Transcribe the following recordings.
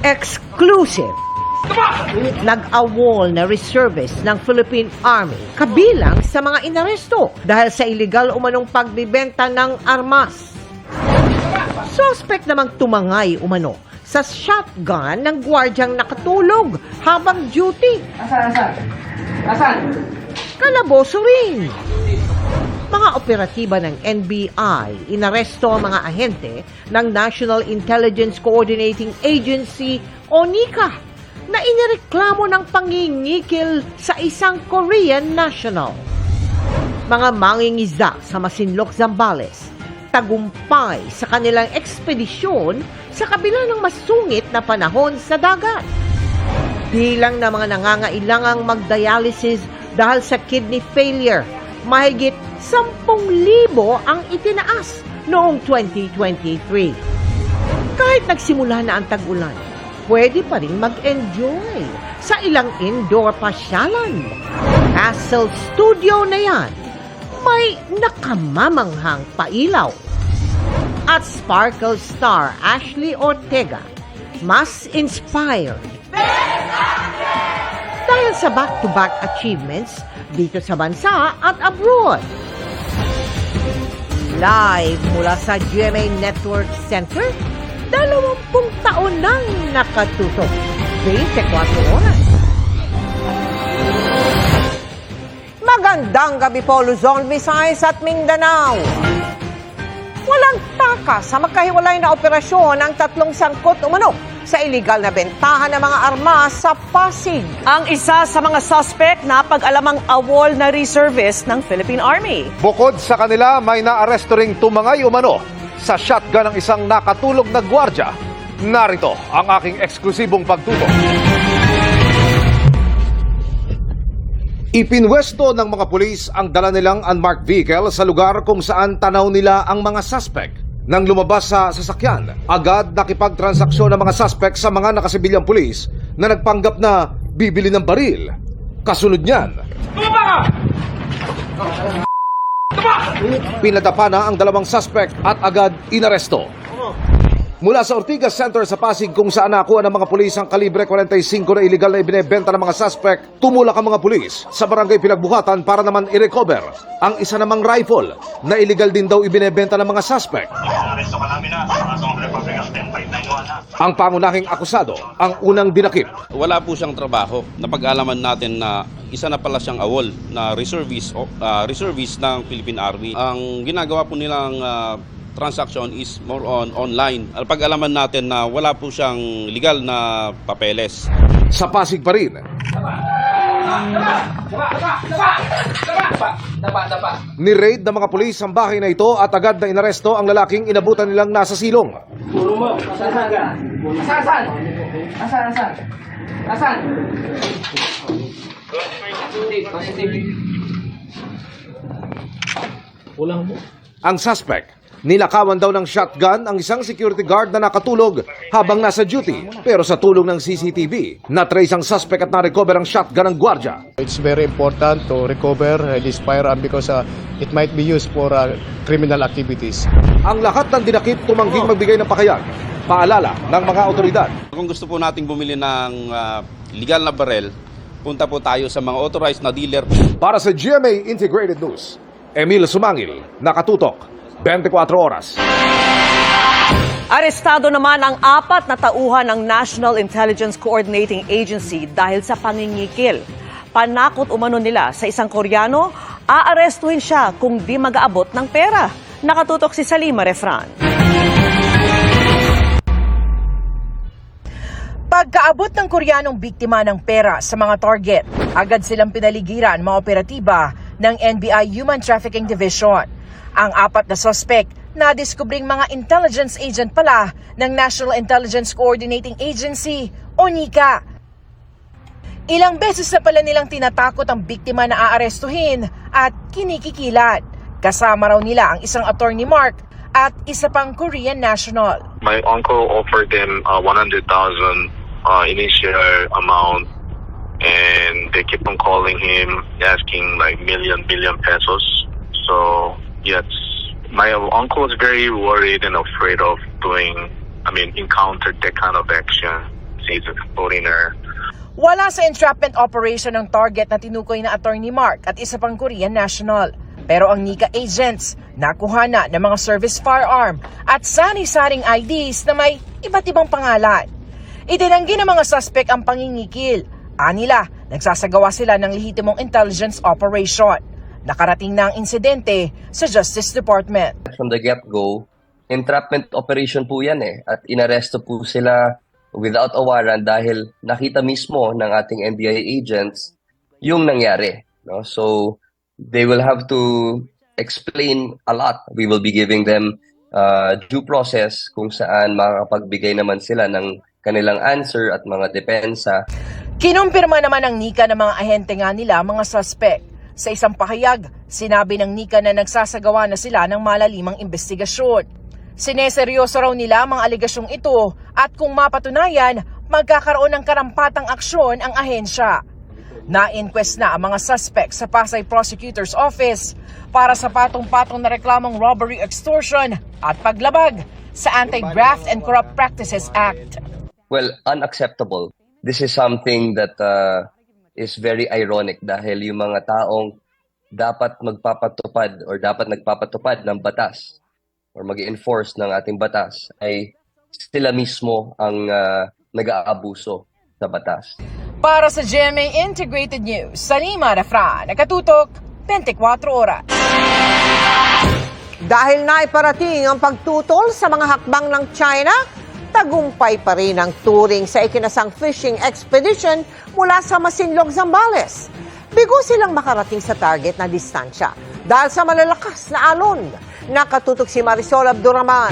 Exclusive. Nag-awol na reservist ng Philippine Army kabilang sa mga inaresto dahil sa illegal umanong pagbibenta ng armas. Suspect namang tumangay umano sa shotgun ng gwardyang nakatulog habang duty. Asan? Kalaboso rin. Mga operatiba ng NBI, inaresto ang mga ahente ng National Intelligence Coordinating Agency o NICA na inireklamo ng pangingikil sa isang Korean national. Mga mangingisda sa Masinloc, Zambales, tagumpay sa kanilang ekspedisyon sa kabila ng masungit na panahon sa dagat. Bilang na mga nangangailangang magdialysis dahil sa kidney failure, mahigit 10,000 ang itinaas noong 2023. Kahit nagsimula na ang tag-ulan, pwede pa rin mag-enjoy sa ilang indoor pasyalan. Castle Studio na yan, may nakamamanghang pailaw. At Sparkle star Ashley Ortega, mas inspired. Dahil sa back-to-back achievements dito sa bansa at abroad. Live mula sa GMA Network Center, 20 taon nang nakatutok. 24 oras. Magandang gabi po, Luzon, Visayas at Mindanao. Walang taka sa magkahiwalay na operasyon ng 3 sangkot umano sa iligal na bentahan ng mga armas sa Pasig. Ang isa sa mga suspect na pag-alamang awol na reservist ng Philippine Army. Bukod sa kanila, may naaresto ring tumangay umano sa shotgun ng isang nakatulog na gwardya. Narito ang aking eksklusibong pagtutok. Ipinwesto ng mga pulis ang dala nilang unmarked vehicle sa lugar kung saan tanaw nila ang mga suspect. Nang lumabas sa sasakyan, agad nakipagtransaksyon ng mga suspect sa mga nakasibilyang pulis na nagpanggap na bibili ng baril. Kasunod niyan, pinadapa na ang 2 suspect at agad inaresto. Mula sa Ortigas Center sa Pasig kung saan nakuha ng mga pulis ang kalibre 45 na illegal na ibinebenta ng mga suspect, tumulak ang mga pulis sa barangay Pinagbuhatan para naman i-recover ang isa namang rifle na illegal din daw ibinebenta ng mga suspect. Ang pangunahing akusado ang unang dinakip. Wala po siyang trabaho. Napag-alaman natin na isa na pala siyang awol na reservist ng Philippine Army. Ang ginagawa po nilang transaction is more on online. Pag-alaman natin na wala po siyang legal na papeles. Sa Pasig pa rin, ni-raid ng mga pulis ang bahay na ito at agad na inaresto ang lalaking inabutan nilang nasa silong. Asan? Ang suspect, nilakawan daw ng shotgun ang isang security guard na nakatulog habang nasa duty. Pero sa tulong ng CCTV, na-trace ang suspect at na-recover ang shotgun ng gwardya. It's very important to recover this firearm because it might be used for criminal activities. Ang lahat ng dinakip tumangging magbigay ng pakayag. Paalala ng mga otoridad. Kung gusto po nating bumili ng legal na barel, punta po tayo sa mga authorized na dealer. Para sa GMA Integrated News, Emil Sumangil, nakatutok. 24 oras. Arestado naman ang 4 na tauhan ng National Intelligence Coordinating Agency dahil sa pangingikil. Panakot umano nila sa isang Koreano, aarestuhin siya kung di mag-aabot ng pera. Nakatutok si Salima Refran. Pagkaabot ng Koreanong biktima ng pera sa mga target, agad silang pinaligiran mga operatiba ng NBI Human Trafficking Division. Ang 4 na suspect nadiskubring mga intelligence agent pala ng National Intelligence Coordinating Agency o NICA. Ilang beses na pala nilang tinatakot ang biktima na aarestuhin at kinikikilat. Kasama raw nila ang isang attorney Mark at isa pang Korean national. My uncle offered them 100,000 initial amount, and they keep on calling him, asking like billion pesos. So yes, my uncle is very worried and afraid of encounter that kind of action. He's a foreigner. Wala sa entrapment operation ng target na tinukoy na attorney Mark at isa pang Korean national. Pero ang NICA agents nakuha na ng mga service firearm at sari-saring IDs na may iba't ibang pangalan. Itinanggi ng mga suspect ang pangingikil. Anila, nagsasagawa sila ng lehitimong intelligence operation. Nakarating na ang insidente sa Justice Department. From the get-go, entrapment operation po yan at inaresto po sila without a warrant dahil nakita mismo ng ating NBI agents yung nangyari. No? So, they will have to explain a lot. We will be giving them due process kung saan makakapagbigay naman sila ng kanilang answer at mga depensa. Kinumpirma naman ng NICA ng mga ahente nga nila mga suspect. Sa isang pahayag, sinabi ng NICA na nagsasagawa na sila ng malalimang investigasyon. Sineseryoso raw nila ang mga aligasyong ito at kung mapatunayan, magkakaroon ng karampatang aksyon ang ahensya. Na-inquest na ang mga suspect sa Pasay Prosecutor's Office para sa patong-patong na reklamong robbery, extortion at paglabag sa Anti-Graft and Corrupt Practices Act. Well, unacceptable. This is something that is very ironic dahil yung mga taong dapat magpapatupad or dapat nagpapatupad ng batas or mag-enforce ng ating batas ay sila mismo ang nag-aabuso sa batas. Para sa GMA Integrated News, Salima Rafran, nakatutok 24 oras. Dahil naiparating ang pagtutol sa mga hakbang ng China, tagumpay pa rin ang touring sa ikinasang fishing expedition mula sa Masinloc, Zambales. Bigo silang makarating sa target na distansya dahil sa malalakas na alon. Nakatutok si Marisol Abduraman.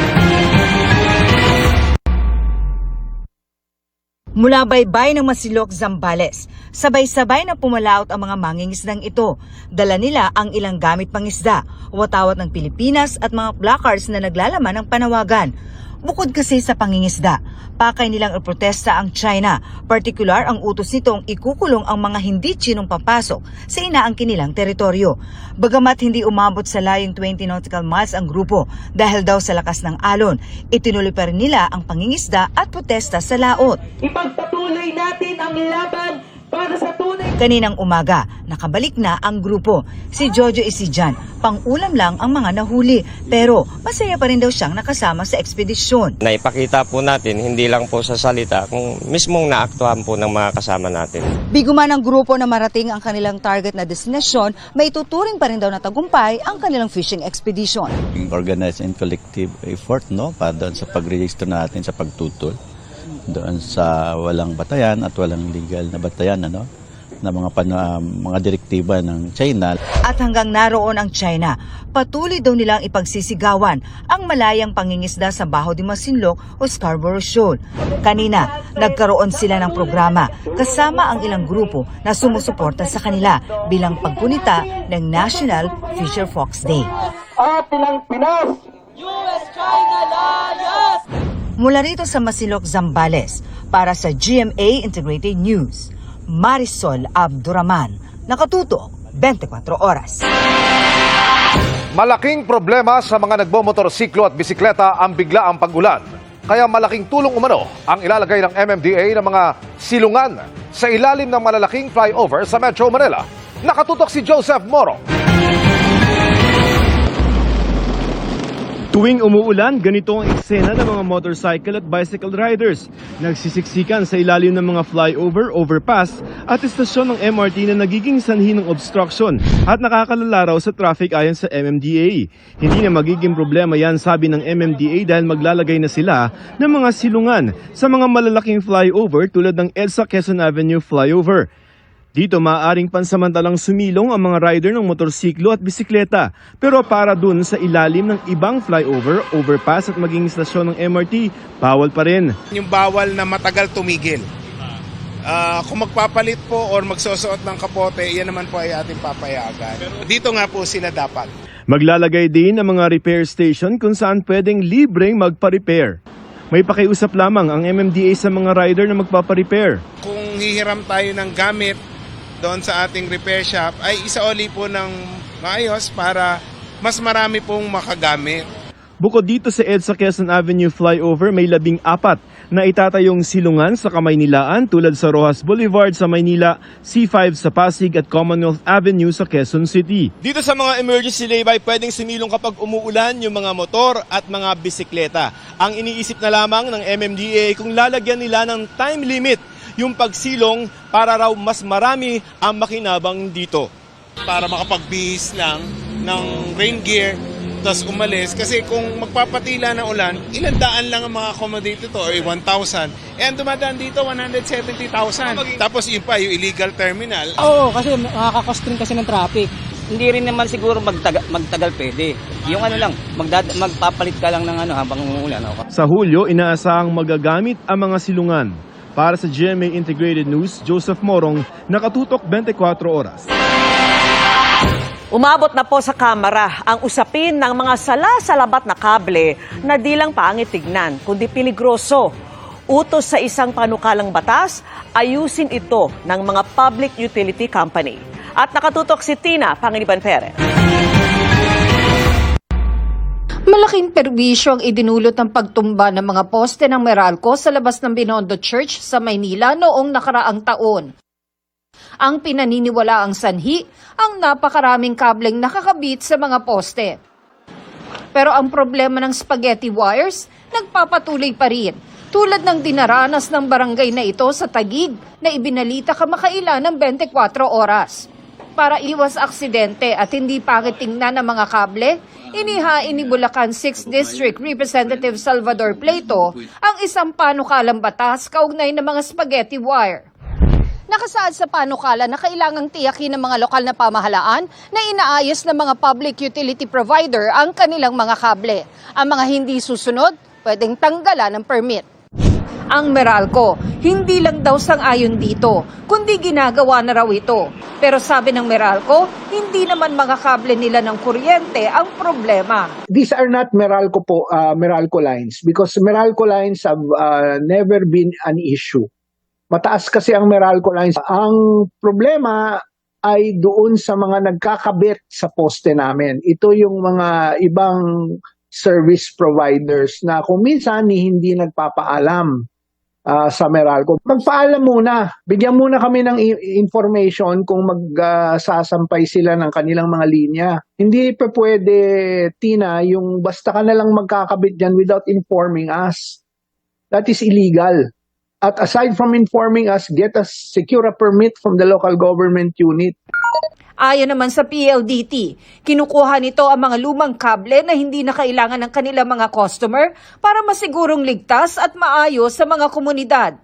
Mula baybay ng Masinloc, Zambales, sabay-sabay na pumalaot ang mga mangingisdang ito. Dala nila ang ilang gamit pangisda, watawat ng Pilipinas at mga placards na naglalaman ng panawagan. Bukod kasi sa pangingisda, pakay nilang iprotesta ang China. Partikular ang utos nitong ikukulong ang mga hindi Chinong papasok sa inaangkin nilang teritoryo. Bagamat hindi umabot sa layong 20 nautical miles ang grupo dahil daw sa lakas ng alon, itinuloy pa rin nila ang pangingisda at protesta sa laot. Ipagpatuloy natin ang laban para sa tunay. Kaninang umaga, nakabalik na ang grupo. Si Jojo Isijan, pang-ulam lang ang mga nahuli. Pero masaya pa rin daw siyang nakasama sa ekspedisyon. Naipakita po natin, hindi lang po sa salita, kung mismong naaktuhan po ng mga kasama natin. Bigo man ang grupo na marating ang kanilang target na destinasyon, may tuturing pa rin daw na tagumpay ang kanilang fishing expedition. Organized and collective effort para doon sa pag-register natin sa pagtutol. Doon sa walang batayan at walang legal na batayan na mga direktiba ng China. At hanggang naroon ang China, patuloy daw nilang ipagsisigawan ang malayang pangingisda sa Baho de Masinloc o Scarborough Shoal. Kanina, nagkaroon sila ng programa kasama ang ilang grupo na sumusuporta sa kanila bilang paggunita ng National Fisher Fox Day. Atin ang Pinas! US-China layas! Mula rito sa Masinloc, Zambales, para sa GMA Integrated News, Marisol Abduraman, nakatutok 24 oras. Malaking problema sa mga nagbomotorsiklo at bisikleta ang biglaang pag-ulan. Kaya malaking tulong umano ang ilalagay ng MMDA ng mga silungan sa ilalim ng malalaking flyover sa Metro Manila. Nakatutok si Joseph Moro. Tuwing umuulan, ganito ang eksena ng mga motorcycle at bicycle riders. Nagsisiksikan sa ilalim ng mga flyover, overpass at istasyon ng MRT na nagiging sanhi ng obstruction at nakakalala raw sa traffic ayon sa MMDA. Hindi na magiging problema yan, sabi ng MMDA, dahil maglalagay na sila ng mga silungan sa mga malalaking flyover tulad ng EDSA Quezon Avenue flyover. Dito maaaring pansamantalang sumilong ang mga rider ng motorsiklo at bisikleta, pero para dun sa ilalim ng ibang flyover, overpass at maging istasyon ng MRT, bawal pa rin. Yung bawal na matagal tumigil. Kung magpapalit po or magsusuot ng kapote, yan naman po ay ating papayagan. Dito nga po sila dapat. Maglalagay din ang mga repair station kung saan pwedeng libreng magpa-repair. May pakiusap lamang ang MMDA sa mga rider na magpapa-repair. Kung hihiram tayo ng gamit doon sa ating repair shop, ay isauli po ng maayos para mas marami pong makagamit. Bukod dito sa EDSA Quezon Avenue flyover, may 14 na itatayong silungan sa Kamaynilaan tulad sa Rojas Boulevard sa Maynila, C5 sa Pasig at Commonwealth Avenue sa Quezon City. Dito sa mga emergency laybay, pwedeng sumilong kapag umuulan yung mga motor at mga bisikleta. Ang iniisip na lamang ng MMDA kung lalagyan nila ng time limit yung pagsilong para raw mas marami ang makinabang dito. Para makapagbihis lang ng rain gear, tapos umalis. Kasi kung magpapatila na ulan, ilang daan lang ang mga accommodate ito, or 1,000. And dumadaan dito, 170,000. Tapos yun pa, yung illegal terminal. Oo, kasi makakakostring kasi ng traffic. Hindi rin naman siguro magtagal pwede. Yung ano lang, magpapalit ka lang ng habang umuulan. Sa Hulyo, inaasahang magagamit ang mga silungan. Para sa GMA Integrated News, Joseph Morong, nakatutok 24 oras. Umabot na po sa Kamara ang usapin ng mga sala-salabat na kable na di lang pangit tignan, kundi peligroso. Utos sa isang panukalang batas, ayusin ito ng mga public utility company. At nakatutok si Tina Pangiliban Perez. Malaking perwisyo ang idinulot ng pagtumba ng mga poste ng Meralco sa labas ng Binondo Church sa Maynila noong nakaraang taon. Ang pinaniniwalaang sanhi, ang napakaraming kableng nakakabit sa mga poste. Pero ang problema ng spaghetti wires, nagpapatuloy pa rin. Tulad ng dinaranas ng barangay na ito sa Taguig na ibinalita kamakailan ng 24 oras. Para iwas aksidente at hindi pangit tingnan ng mga kable, inihain ni Bulacan 6th District Representative Salvador Pleito ang isang panukalang batas kaugnay ng mga spaghetti wire. Nakasaad sa panukala na kailangang tiyakin ng mga lokal na pamahalaan na inaayos ng mga public utility provider ang kanilang mga kable. Ang mga hindi susunod, pwedeng tanggalan ng permit. Ang Meralco, hindi lang daw sang-ayon dito, kundi ginagawa na raw ito. Pero sabi ng Meralco, hindi naman mga kable nila ng kuryente ang problema. These are not Meralco lines because Meralco lines have never been an issue. Mataas kasi ang Meralco lines. Ang problema ay doon sa mga nagkakabit sa poste namin. Ito yung mga ibang service providers na kung minsan hindi nagpapaalam sa Meralco. Magpaalam muna. Bigyan muna kami ng information kung magsasampay sila ng kanilang mga linya. Hindi pa pwede, Tina, yung basta ka na lang magkakabit dyan without informing us. That is illegal. At aside from informing us, secure a permit from the local government unit. Ayon naman sa PLDT, kinukuha nito ang mga lumang kable na hindi na kailangan ng kanilang mga customer para masigurong ligtas at maayos sa mga komunidad.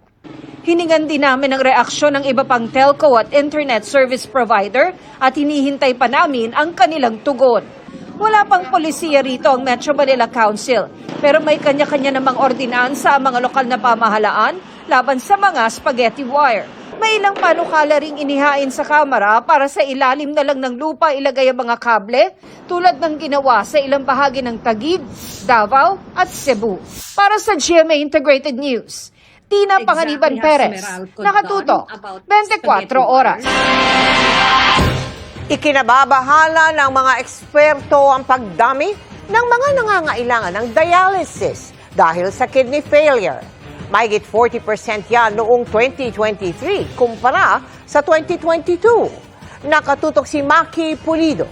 Hiningan din namin ang reaksyon ng iba pang telco at internet service provider at hinihintay pa namin ang kanilang tugon. Wala pang polisiya rito ang Metro Manila Council, pero may kanya-kanya namang ordinansa ang mga lokal na pamahalaan laban sa mga spaghetti wire. May ilang panukala ring inihain sa Kamara para sa ilalim na lang ng lupa ilagay ang mga kable tulad ng ginawa sa ilang bahagi ng Taguig, Davao at Cebu. Para sa GMA Integrated News, Tina Pangiliban Perez, nakatutok 24 oras. Ikinababahala ng mga eksperto ang pagdami ng mga nangangailangan ng dialysis dahil sa kidney failure. Mahigit 40% yan noong 2023 kumpara sa 2022. Nakatutok si Maki Pulido.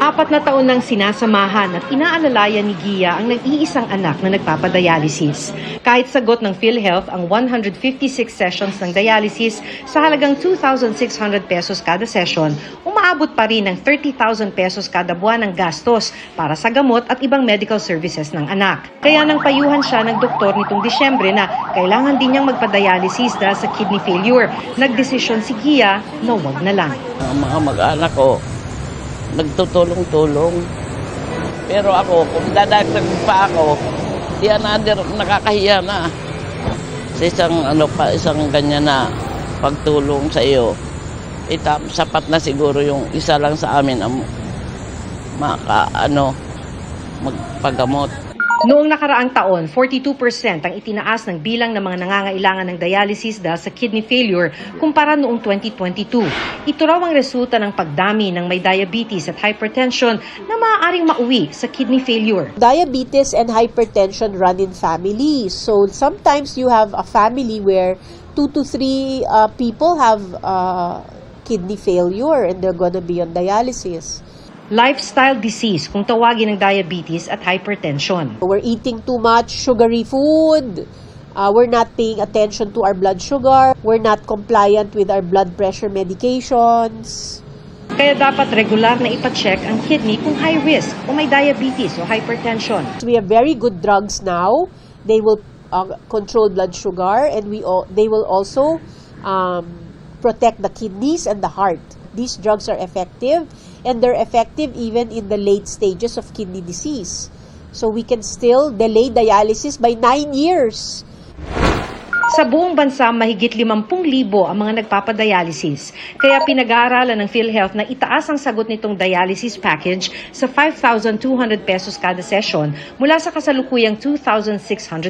4 na taon nang sinasamahan at inaalalayan ni Gia ang nag-iisang anak na nagpapadialysis. Kahit sagot ng PhilHealth ang 156 sessions ng dialysis sa halagang 2,600 pesos kada session, umaabot pa rin ng 30,000 pesos kada buwan ng gastos para sa gamot at ibang medical services ng anak. Kaya nang payuhan siya ng doktor nitong Disyembre na kailangan din niyang magpadialysis dahil sa kidney failure, nagdesisyon si Gia na wag na lang. Ang mga mag-anak ko, nagtutulong-tulong. Pero ako, kung dadagdag pa ako, another, nakakahiya na. Sa isang ganyan na pagtulong sa iyo, sapat na siguro yung isa lang sa amin ang magpagamot. Noong nakaraang taon, 42% ang itinaas ng bilang ng mga nangangailangan ng dialysis dahil sa kidney failure kumpara noong 2022. Ito raw ang resulta ng pagdami ng may diabetes at hypertension na maaaring mauwi sa kidney failure. Diabetes and hypertension run in families. So sometimes you have a family where 2 to 3 people have kidney failure and they're gonna be on dialysis. Lifestyle disease kung tawagin ng diabetes at hypertension. We're eating too much sugary food. We're not paying attention to our blood sugar. We're not compliant with our blood pressure medications. Kaya dapat regular na ipacheck ang kidney kung high risk o may diabetes o hypertension. We have very good drugs now. They will control blood sugar and they will also protect the kidneys and the heart. These drugs are effective and they're effective even in the late stages of kidney disease. So we can still delay dialysis by 9 years. Sa buong bansa, mahigit 50,000 ang mga nagpapadialysis. Kaya pinag-aaralan ng PhilHealth na itaas ang sagot nitong dialysis package sa 5,200 pesos kada session mula sa kasalukuyang 2,600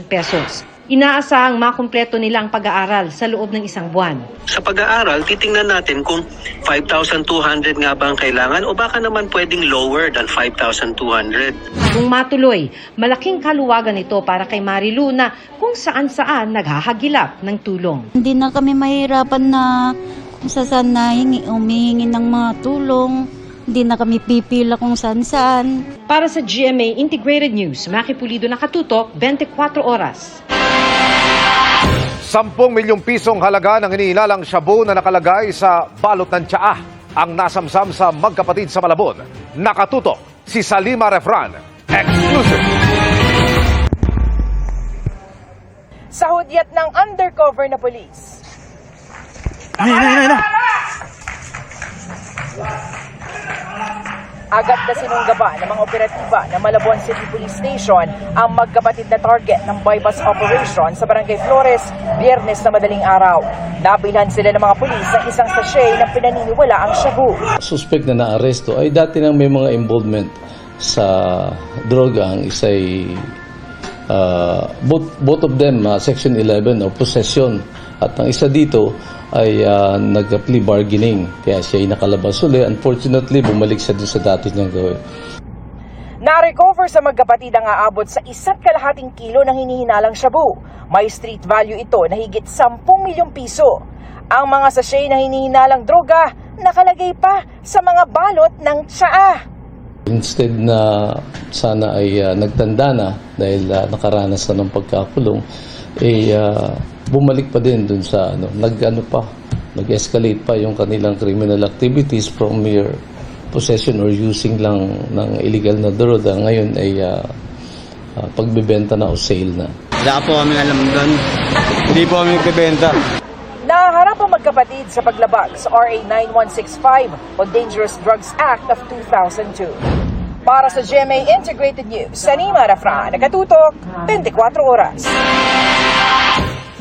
pesos. Inaasahang makumpleto nila ang pag-aaral sa loob ng isang buwan. Sa pag-aaral, titingnan natin kung 5,200 nga ba ang kailangan o baka naman pwedeng lower than 5,200. Kung matuloy, malaking kaluwagan ito para kay Marilu na kung saan-saan naghahagilap ng tulong. Hindi na kami mahirapan na kung saan na humihingi ng mga tulong. Hindi na kami pipila kung saan-saan. Para sa GMA Integrated News, Maki Pulido, nakatutok 24 oras. 10 milyong pisong halaga ng inilalang shabu na nakalagay sa balot ng tsaa ang nasamsam sa magkapatid sa Malabon. Nakatutok si Salima Refran. Exclusive. Sa hudyat ng undercover na polis. Agad na sinunggaba ng mga operatiba ng Malabon City Police Station ang magkapatid na target ng bypass operation sa Barangay Flores, Biyernes na madaling araw. Nabilhan sila ng mga pulis ng isang sachet na pinaniniwala ang shabu. Suspect na naaresto ay dati nang may mga involvement sa droga. Ang isa ay both of them Section 11 o possession at ang isa dito ay nag-plea bargaining. Kaya siya ay nakalabas uli. Unfortunately, bumalik siya doon sa dati niyang gawin. Na-recover sa magkapatid ang aabot sa 1.5 kilo ng hinihinalang shabu. May street value ito na higit 10 milyong piso. Ang mga sachet na hinihinalang droga nakalagay pa sa mga balot ng tsaa. Instead na sana ay nagtanda na dahil nakaranas na ng pagkakulong, bumalik pa din dun sa nag-escalate pa yung kanilang criminal activities from mere possession or using lang ng illegal na droga. Ngayon ay pagbebenta na o sale na. Wala po kami alam doon. Hindi po kami nagbebenta. Naharap ang magkapatid sa paglabag sa RA 9165 o Dangerous Drugs Act of 2002. Para sa GMA Integrated News, Salima Refran, nakatutok 24 oras.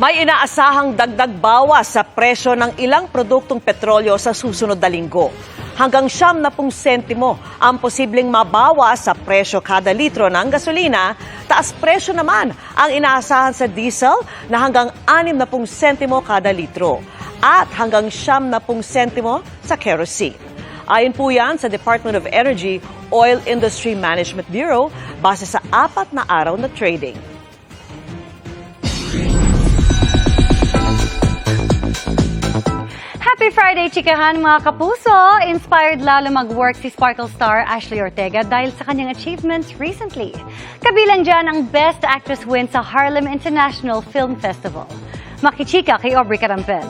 May inaasahang dagdag bawas sa presyo ng ilang produktong petrolyo sa susunod na linggo. Hanggang 70 sentimo ang posibleng mabawas sa presyo kada litro ng gasolina, taas presyo naman ang inaasahan sa diesel na hanggang 60 sentimo kada litro at hanggang 70 sentimo sa kerosene. Ayon po yan sa Department of Energy Oil Industry Management Bureau base sa 4 na araw na trading. Happy Friday, chikahan mga kapuso! Inspired lalo mag-work si Sparkle star Ashley Ortega dahil sa kanyang achievements recently. Kabilang dyan ang Best Actress win sa Harlem International Film Festival. Makichika kay Aubrey Carampel.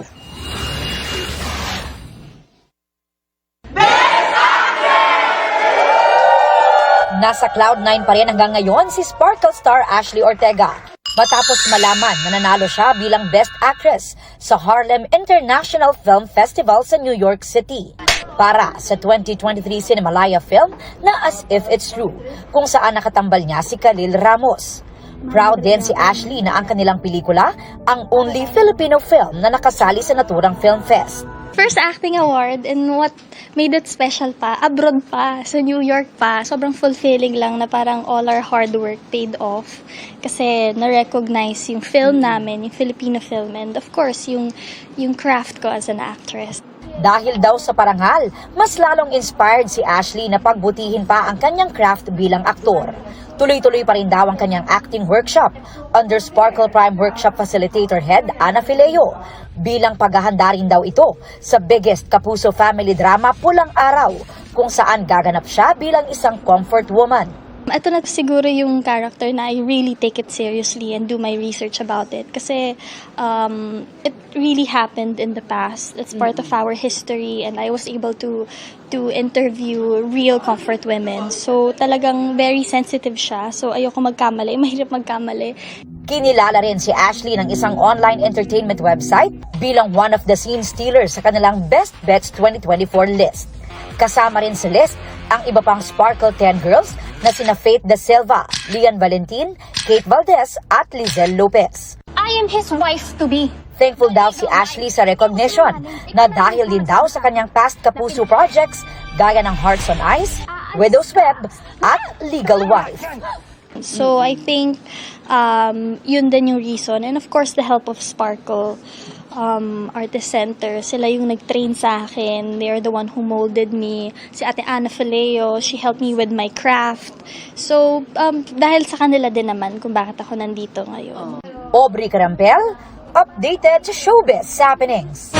Nasa Cloud9 pa rin hanggang ngayon si Sparkle star Ashley Ortega. Matapos malaman na nanalo siya bilang Best Actress sa Harlem International Film Festival sa New York City para sa 2023 Cinemalaya film na As If It's True, kung saan nakatambal niya si Khalil Ramos. Proud din si Ashley na ang kanilang pelikula ang only Filipino film na nakasali sa naturang film fest. First acting award, and what made it special pa, abroad pa, sa New York pa, sobrang fulfilling lang na parang all our hard work paid off. Kasi na-recognize yung film namin, yung Filipino film, and of course, yung craft ko as an actress. Dahil daw sa parangal, mas lalong inspired si Ashley na pagbutihin pa ang kanyang craft bilang aktor. Tuloy-tuloy pa rin daw ang kanyang acting workshop under Sparkle Prime Workshop Facilitator Head Ana Fileo. Bilang paghahanda rin daw ito sa biggest Kapuso family drama Pulang Araw, kung saan gaganap siya bilang isang comfort woman. Ito na siguro yung character na I really take it seriously and do my research about it. Kasi it really happened in the past. It's part of our history and I was able to interview real comfort women. So talagang very sensitive siya. So ayoko magkamali, mahirap magkamali. Kinilala rin si Ashley ng isang online entertainment website bilang one of the scene stealers sa kanilang Best Bets 2024 list. Kasama rin sa list ang iba pang Sparkle 10 girls na sina Faith De Silva, Lian Valentin, Kate Valdez at Lizelle Lopez. I am his wife-to-be. Thankful daw si Ashley sa recognition na dahil din daw sa kanyang past Kapuso projects gaya ng Hearts on Ice, Widow's Web at Legal Wife. So I think yun din yung reason. And of course, the help of Sparkle Artist Center. Sila yung nag-train sa akin. They are the one who molded me. Si Ate Ana Fileo, she helped me with my craft. So, dahil sa kanila din naman kung bakit ako nandito ngayon. Aubrey Carampel, updated sa showbiz happenings.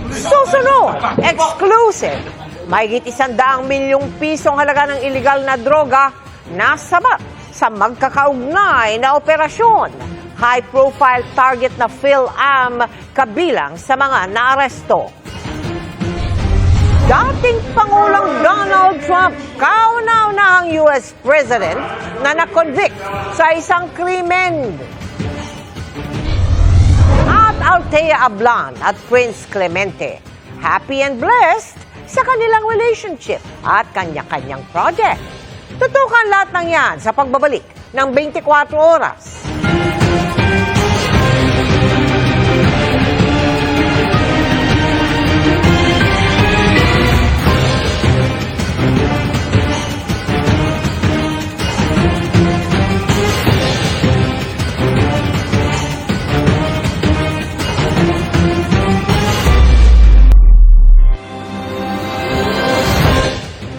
Susunod, exclusive. Mahigit 100 milyong pisong halaga ng iligal na droga nasabat sa magkakaugnay na operasyon. High-profile target na PhilAm kabilang sa mga naaresto. Dating Pangulong Donald Trump, kauna-unahang US President na na-convict sa isang krimen. At Althea Ablan at Prince Clemente, happy and blessed sa kanilang relationship at kanya-kanyang project. Tutukan lahat ng yan sa pagbabalik ng 24 oras.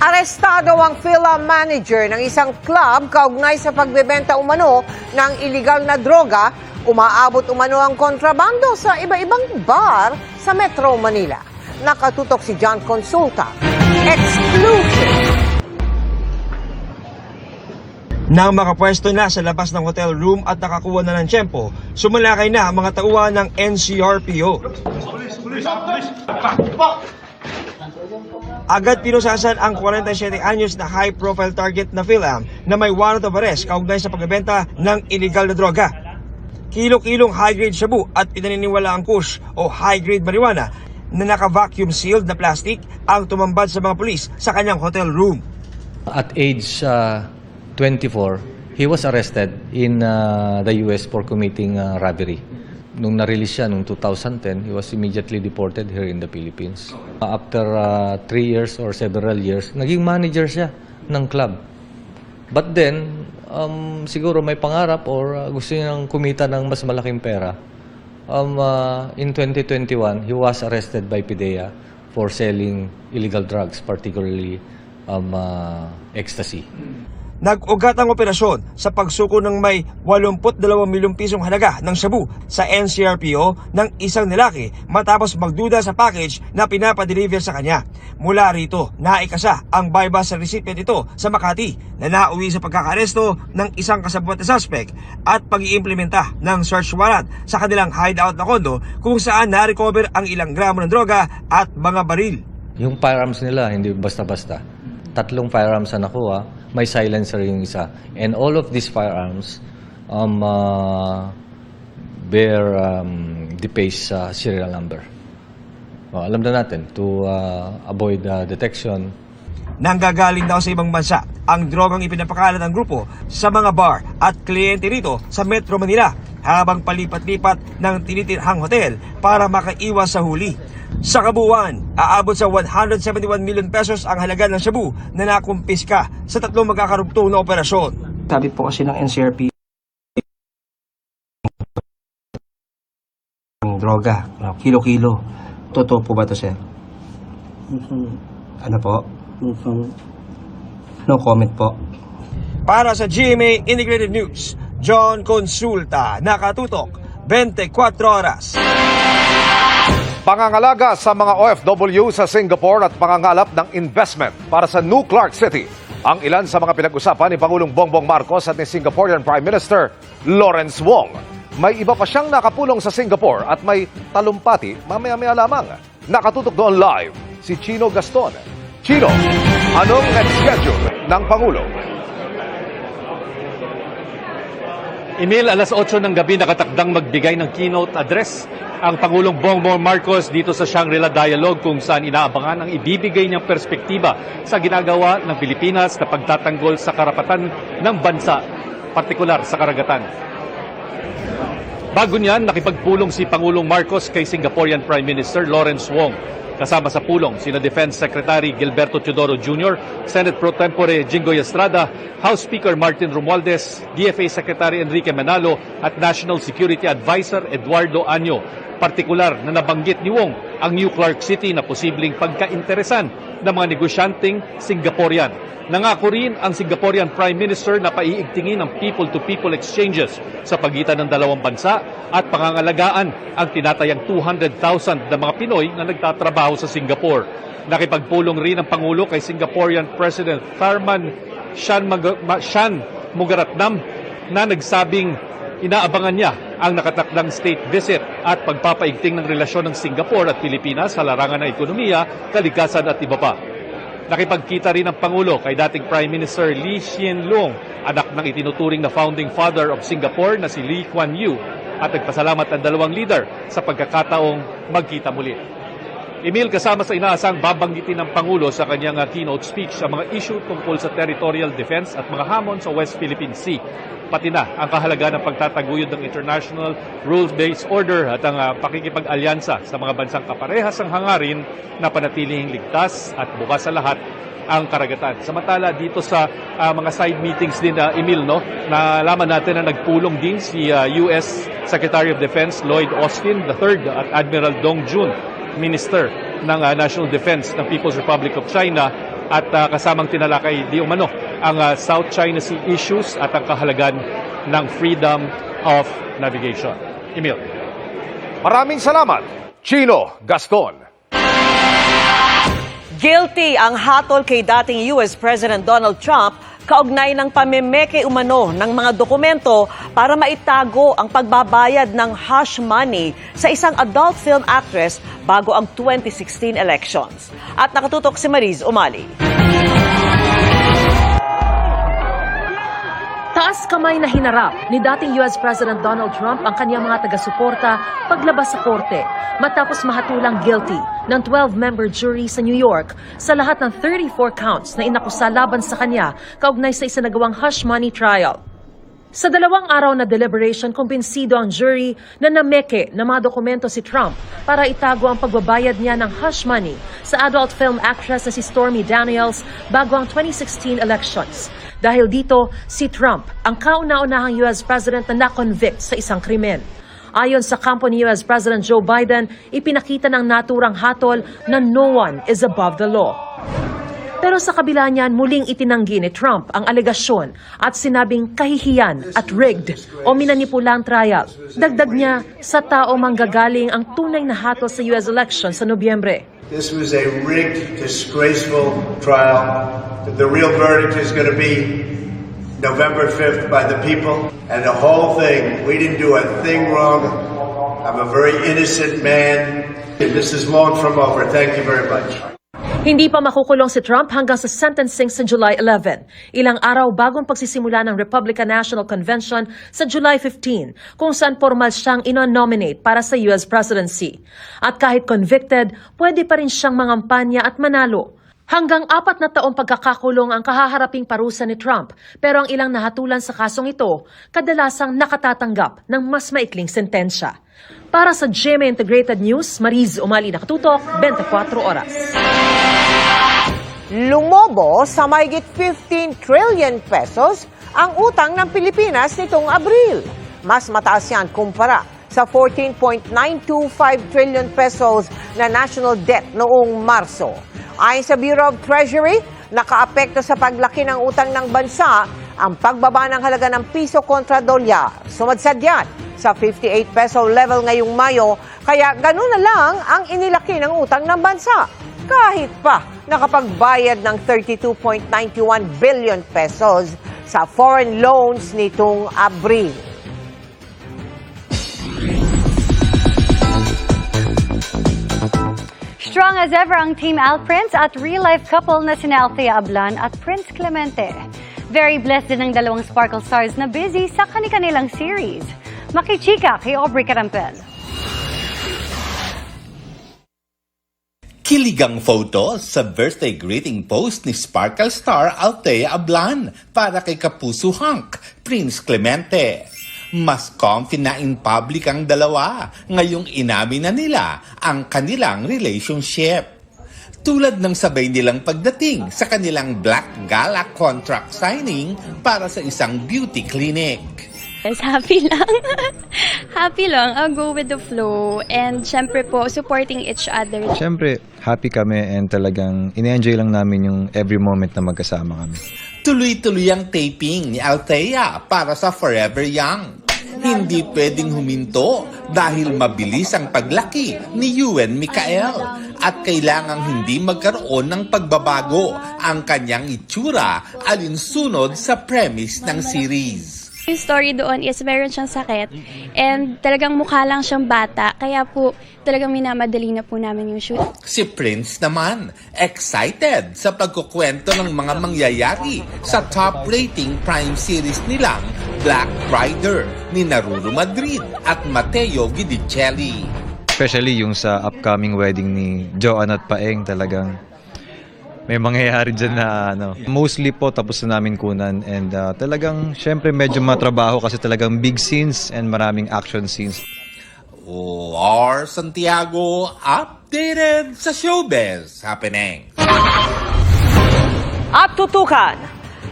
Arestado ang PhilAm manager ng isang club kaugnay sa pagbebenta umano ng iligal na droga. Umaabot umano ang kontrabando sa iba-ibang bar sa Metro Manila. Nakatutok si John Consulta. Exclusive! Nang makapwesto na sa labas ng hotel room at nakakuha na ng tiyempo, sumalakay na ang mga tauhan ng NCRPO. Agad pinusasan ang 47 anyos na high-profile target na PhilAm na may warrant of arrest kaugnay sa pagbebenta ng illegal na droga. Kilo-kilong high-grade shabu at inaniniwala ang kush o high-grade marijuana na naka-vacuum sealed na plastic ang tumambad sa mga pulis sa kanyang hotel room. At age 24, he was arrested in the US for committing robbery. Nung na-release siya noong 2010, he was immediately deported here in the Philippines. After 3 years or several years, naging manager siya ng club. But then, siguro may pangarap or gusto niyang kumita ng mas malaking pera. In 2021, he was arrested by PDEA for selling illegal drugs, particularly ecstasy. nag-ugat ang operasyon sa pagsuko ng may 82 milyong pisong halaga ng shabu sa NCRPO ng isang lalaki matapos magduda sa package na pinapadeliver sa kanya. Mula rito, naikasa ang bypass sa recipient ito sa Makati na nauwi sa pagkakaresto ng isang kasabwat na suspect at pag-iimplementa ng search warrant sa kanilang hideout na kondo kung saan na-recover ang ilang gramo ng droga at mga baril. Yung firearms nila, hindi basta-basta. 3 firearms na nakuha, may silencer yung isa. And all of these firearms bear the base serial number. Alam na natin, to avoid detection. Nanggagaling daw sa ibang bansa ang drogang ipinapakalat ng grupo sa mga bar at kliyente rito sa Metro Manila habang palipat-lipat ng tinitirhang hotel para makaiwas sa huli. Sa kabuuan, aabot sa 171 million pesos ang halaga ng shabu na nakumpiska sa 3 magkakarugtong na operasyon. Sabi po kasi ng NCRP, ang droga, kilo-kilo. Totoo po ba ito, sir? Ano po? No comment po. Para sa GMA Integrated News, John Consulta, nakatutok, 24 oras. Pangangalaga sa mga OFW sa Singapore at pangangalap ng investment para sa New Clark City. Ang ilan sa mga pinag-usapan ni Pangulong Bongbong Marcos at ni Singaporean Prime Minister Lawrence Wong. May iba pa siyang nakapulong sa Singapore at may talumpati mamaya-maya lamang. Nakatutok doon live si Chino Gaston. Chino, anong next schedule ng Pangulo? Emil, alas 8 ng gabi nakatakdang magbigay ng keynote address ang Pangulong Bongbong Marcos dito sa Shangri-La Dialogue kung saan inaabangan ang ibibigay niyang perspektiba sa ginagawa ng Pilipinas na pagtatanggol sa karapatan ng bansa, partikular sa karagatan. Bago niyan, nakipagpulong si Pangulong Marcos kay Singaporean Prime Minister Lawrence Wong. Kasama sa pulong sina Defense Secretary Gilberto Teodoro Jr., Senate Pro Tempore Jinggoy Estrada, House Speaker Martin Romualdez, DFA Secretary Enrique Manalo at National Security Advisor Eduardo Año. Partikular na nabanggit ni Wong ang New Clark City na posibleng pagkainteresan ng mga negosyanteng Singaporean. Nangako rin ang Singaporean Prime Minister na paiigtingin ang people-to-people exchanges sa pagitan ng dalawang bansa at pangangalagaan ang tinatayang 200,000 na mga Pinoy na nagtatrabaho sa Singapore. Nakipagpulong rin ang Pangulo kay Singaporean President Tharman Shanmugaratnam na nagsabing inaabangan niya ang nakatakdang state visit at pagpapaigting ng relasyon ng Singapore at Pilipinas sa larangan ng ekonomiya, kalikasan at iba pa. Nakipagkita rin ang Pangulo kay dating Prime Minister Lee Hsien Loong, anak ng itinuturing na founding father of Singapore na si Lee Kuan Yew, at nagpasalamat ang dalawang leader sa pagkakataong magkita muli. Emil, kasama sa inaasang babanggitin ng Pangulo sa kanyang keynote speech ang mga issue tungkol sa territorial defense at mga hamon sa West Philippine Sea. Pati na ang kahalagaan ng pagtataguyod ng international rules-based order at ang pakikipag-alyansa sa mga bansang kaparehas ang hangarin na panatiling ligtas at bukas sa lahat ang karagatan. Samantala dito sa mga side meetings din, Emil, nalaman natin na nagpulong din si US Secretary of Defense Lloyd Austin III at Admiral Dong Jun, Minister ng National Defense ng People's Republic of China, at kasamang tinalakay di umano ang South China Sea issues at ang kahalagan ng freedom of navigation. Emil. Maraming salamat, Chino Gaston. Guilty ang hatol kay dating US President Donald Trump kaugnay ng pamemeke umano ng mga dokumento para maitago ang pagbabayad ng hush money sa isang adult film actress bago ang 2016 elections. At nakatutok si Mariz Umali. Taas kamay na hinarap ni dating US President Donald Trump ang kanyang mga taga-suporta paglabas sa korte matapos mahatulang guilty ng 12-member jury sa New York sa lahat ng 34 counts na inakusa laban sa kanya kaugnay sa isinagawang hush money trial. Sa 2 araw na deliberation, kumbinsido ang jury na nameke ng mga dokumento si Trump para itago ang pagbabayad niya ng hush money sa adult film actress na si Stormy Daniels bago ang 2016 elections. Dahil dito, si Trump ang kauna-unahang US President na na-convict sa isang krimen. Ayon sa kampo ni US President Joe Biden, ipinakita ng naturang hatol na no one is above the law. Pero sa kabila niyan, muling itinanggi ni Trump ang alegasyon at sinabing kahihiyan at rigged o minanipula ang trial. Dagdag niya, sa tao manggagaling ang tunay na hatol sa US election sa Nobyembre. This was a rigged, disgraceful trial. The real verdict is going to be November 5th by the people. And the whole thing, we didn't do a thing wrong. I'm a very innocent man. And this is long from over. Thank you very much. Hindi pa makukulong si Trump hanggang sa sentencing sa July 11, ilang araw bagong pagsisimula ng Republican National Convention sa July 15, kung saan formal siyang ino-nominate para sa US presidency. At kahit convicted, pwede pa rin siyang mangampanya at manalo. Hanggang 4 na taong pagkakakulong ang kahaharaping parusa ni Trump, pero ang ilang nahatulan sa kasong ito, kadalasang nakatatanggap ng mas maikling sentensya. Para sa GMA Integrated News, Mariz Umali nakatutok, 24 oras. Lumobo sa mahigit 15 trillion pesos ang utang ng Pilipinas nitong Abril. Mas mataas yan kumpara sa 14.925 trillion pesos na national debt noong Marso. Ayon sa Bureau of Treasury, nakaapekto sa paglaki ng utang ng bansa ang pagbaba ng halaga ng piso kontra dolyar. Sumadsad yan sa 58 peso level ngayong Mayo, kaya ganun na lang ang inilaki ng utang ng bansa. Kahit pa nakapagbayad ng 32.91 billion pesos sa foreign loans nitong Abril. Strong as ever ang Team Alprince at real-life couple na sina Althea Ablan at Prince Clemente. Very blessed din ang dalawang Sparkle Stars na busy sa kani-kanilang series. Makichika kay Aubrey Carampel. Kiligang photo sa birthday greeting post ni Sparkle Star Althea Ablan para kay Kapuso Hank, Prince Clemente. Mas comfy na in public ang dalawa ngayong inamin na nila ang kanilang relationship. Tulad ng sabay nilang pagdating sa kanilang Black Gala contract signing para sa isang beauty clinic. Yes, happy lang. Happy lang. I'll go with the flow. And syempre po, supporting each other. Syempre, happy kami and talagang ine-enjoy lang namin yung every moment na magkasama kami. Tuloy-tuloy ang taping ni Althea para sa Forever Young. Hindi pwedeng huminto dahil mabilis ang paglaki ni Ewan Micael at kailangang hindi magkaroon ng pagbabago ang kanyang itsura alinsunod sa premise ng series. Yung story doon is meron siyang sakit and talagang mukha lang siyang bata. Kaya po talagang minamadali na po namin yung shoot. Si Prince naman, excited sa pagkukwento ng mga mangyayari sa top rating prime series nilang Black Rider ni Naruro Madrid at Mateo Guidicelli. Especially yung sa upcoming wedding ni Joanne at Paeng, talagang may mangyayari dyan na mostly po tapos na namin kunan and talagang syempre medyo matrabaho kasi talagang big scenes and maraming action scenes. Lars Santiago, updated sa showbiz happening. At tutukan,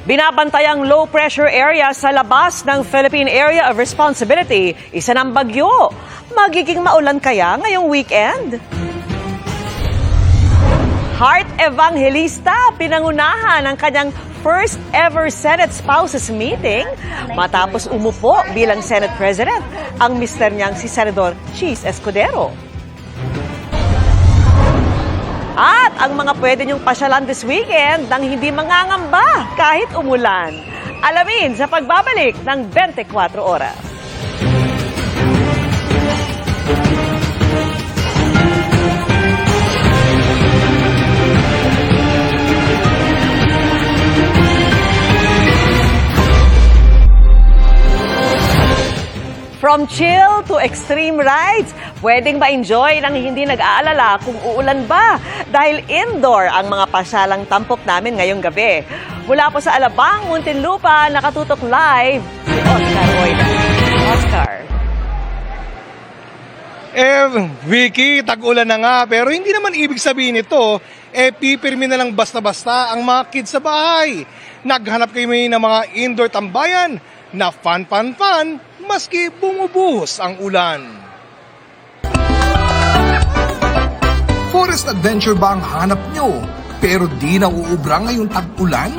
binabantayang low pressure area sa labas ng Philippine Area of Responsibility, isa ng bagyo. Magiging maulan kaya ngayong weekend? Heart Evangelista, pinangunahan ang kanyang first ever Senate Spouses Meeting matapos umupo bilang Senate President ang mister niyang si Senador Cheese Escudero. At ang mga pwede niyong pasyalan this weekend nang hindi mangangamba kahit umulan. Alamin sa pagbabalik ng 24 oras. From chill to extreme rides, pwedeng ma-enjoy nang hindi nag-aalala kung uulan ba dahil indoor ang mga pasyalang tampok namin ngayong gabi. Mula po sa Alabang, Muntinlupa, nakatutok live si Oscar Royda. Oscar. Vicky, tag-ulan na nga, pero hindi naman ibig sabihin ito, pipirmi na lang basta-basta ang mga kids sa bahay. Naghanap kayo ng mga indoor tambayan na fun maski bumubuhos ang ulan. Forest adventure ba ang hanap nyo? pero di na uubra ngayong tag-ulan.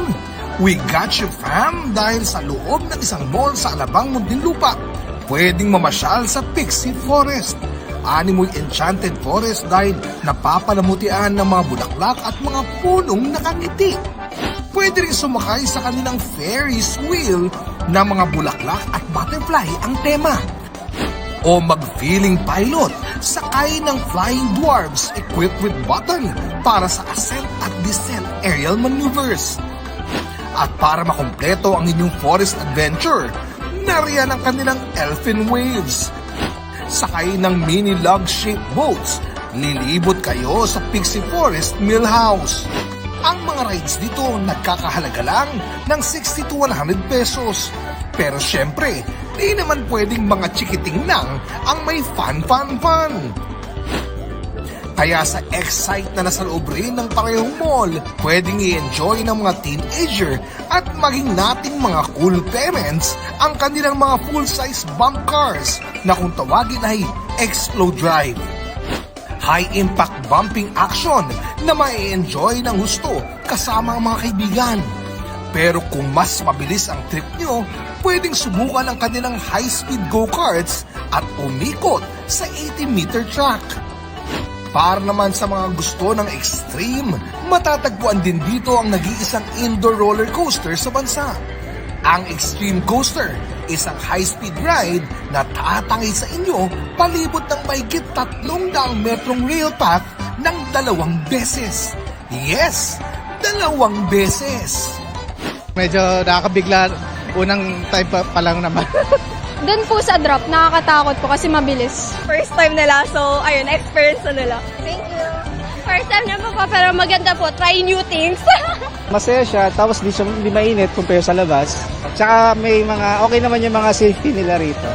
We got you fam dahil sa loob ng isang mall sa Alabang, Muntinlupa, pwedeng mamasyal sa Pixie Forest. Animoy enchanted forest dahil napapalamutian ng mga bulaklak at mga punong nakangiti. Pwede rin sumakay sa kanilang Ferris wheel na mga bulaklak at butterfly ang tema. O mag-feeling pilot, sakay ng flying dwarfs equipped with button para sa ascent at descent aerial maneuvers. At para makumpleto ang inyong forest adventure, nariyan ang kanilang elfin waves. Sakay ng mini log-shaped boats, lilibot kayo sa Pixie Forest Millhouse. Ang mga rides dito nagkakahalaga lang ng 60 to 100 pesos. Pero syempre, di naman pwedeng mga chikiting lang ang may fun. Kaya sa Excite na nasa loob rin ng parehong mall, pwedeng i-enjoy ng mga teenager at maging nating mga cool parents ang kanilang mga full-size bump cars na kung tawagin ay Explode Drive. High-impact bumping action na mai-enjoy ng husto kasama ang mga kaibigan. Pero kung mas mabilis ang trip nyo, pwedeng subukan ang kanilang high-speed go-karts at umikot sa 80-meter track. Para naman sa mga gusto ng extreme, matatagpuan din dito ang nag-iisang indoor roller coaster sa bansa. Ang Extreme Coaster, isang high-speed ride na tatangay sa inyo palibot ng mahigit 300 metrong rail path ng 2 beses. Yes, 2 beses! Medyo nakakabigla unang time pa lang naman. Doon po sa drop, nakakatakot po kasi mabilis. First time nila, so ayun, experience na nila. Thank you. First time na po, pero maganda po, try new things. Masaya siya, tapos di mainit compare sa labas. Tsaka may mga, okay naman yung mga safety nila rito.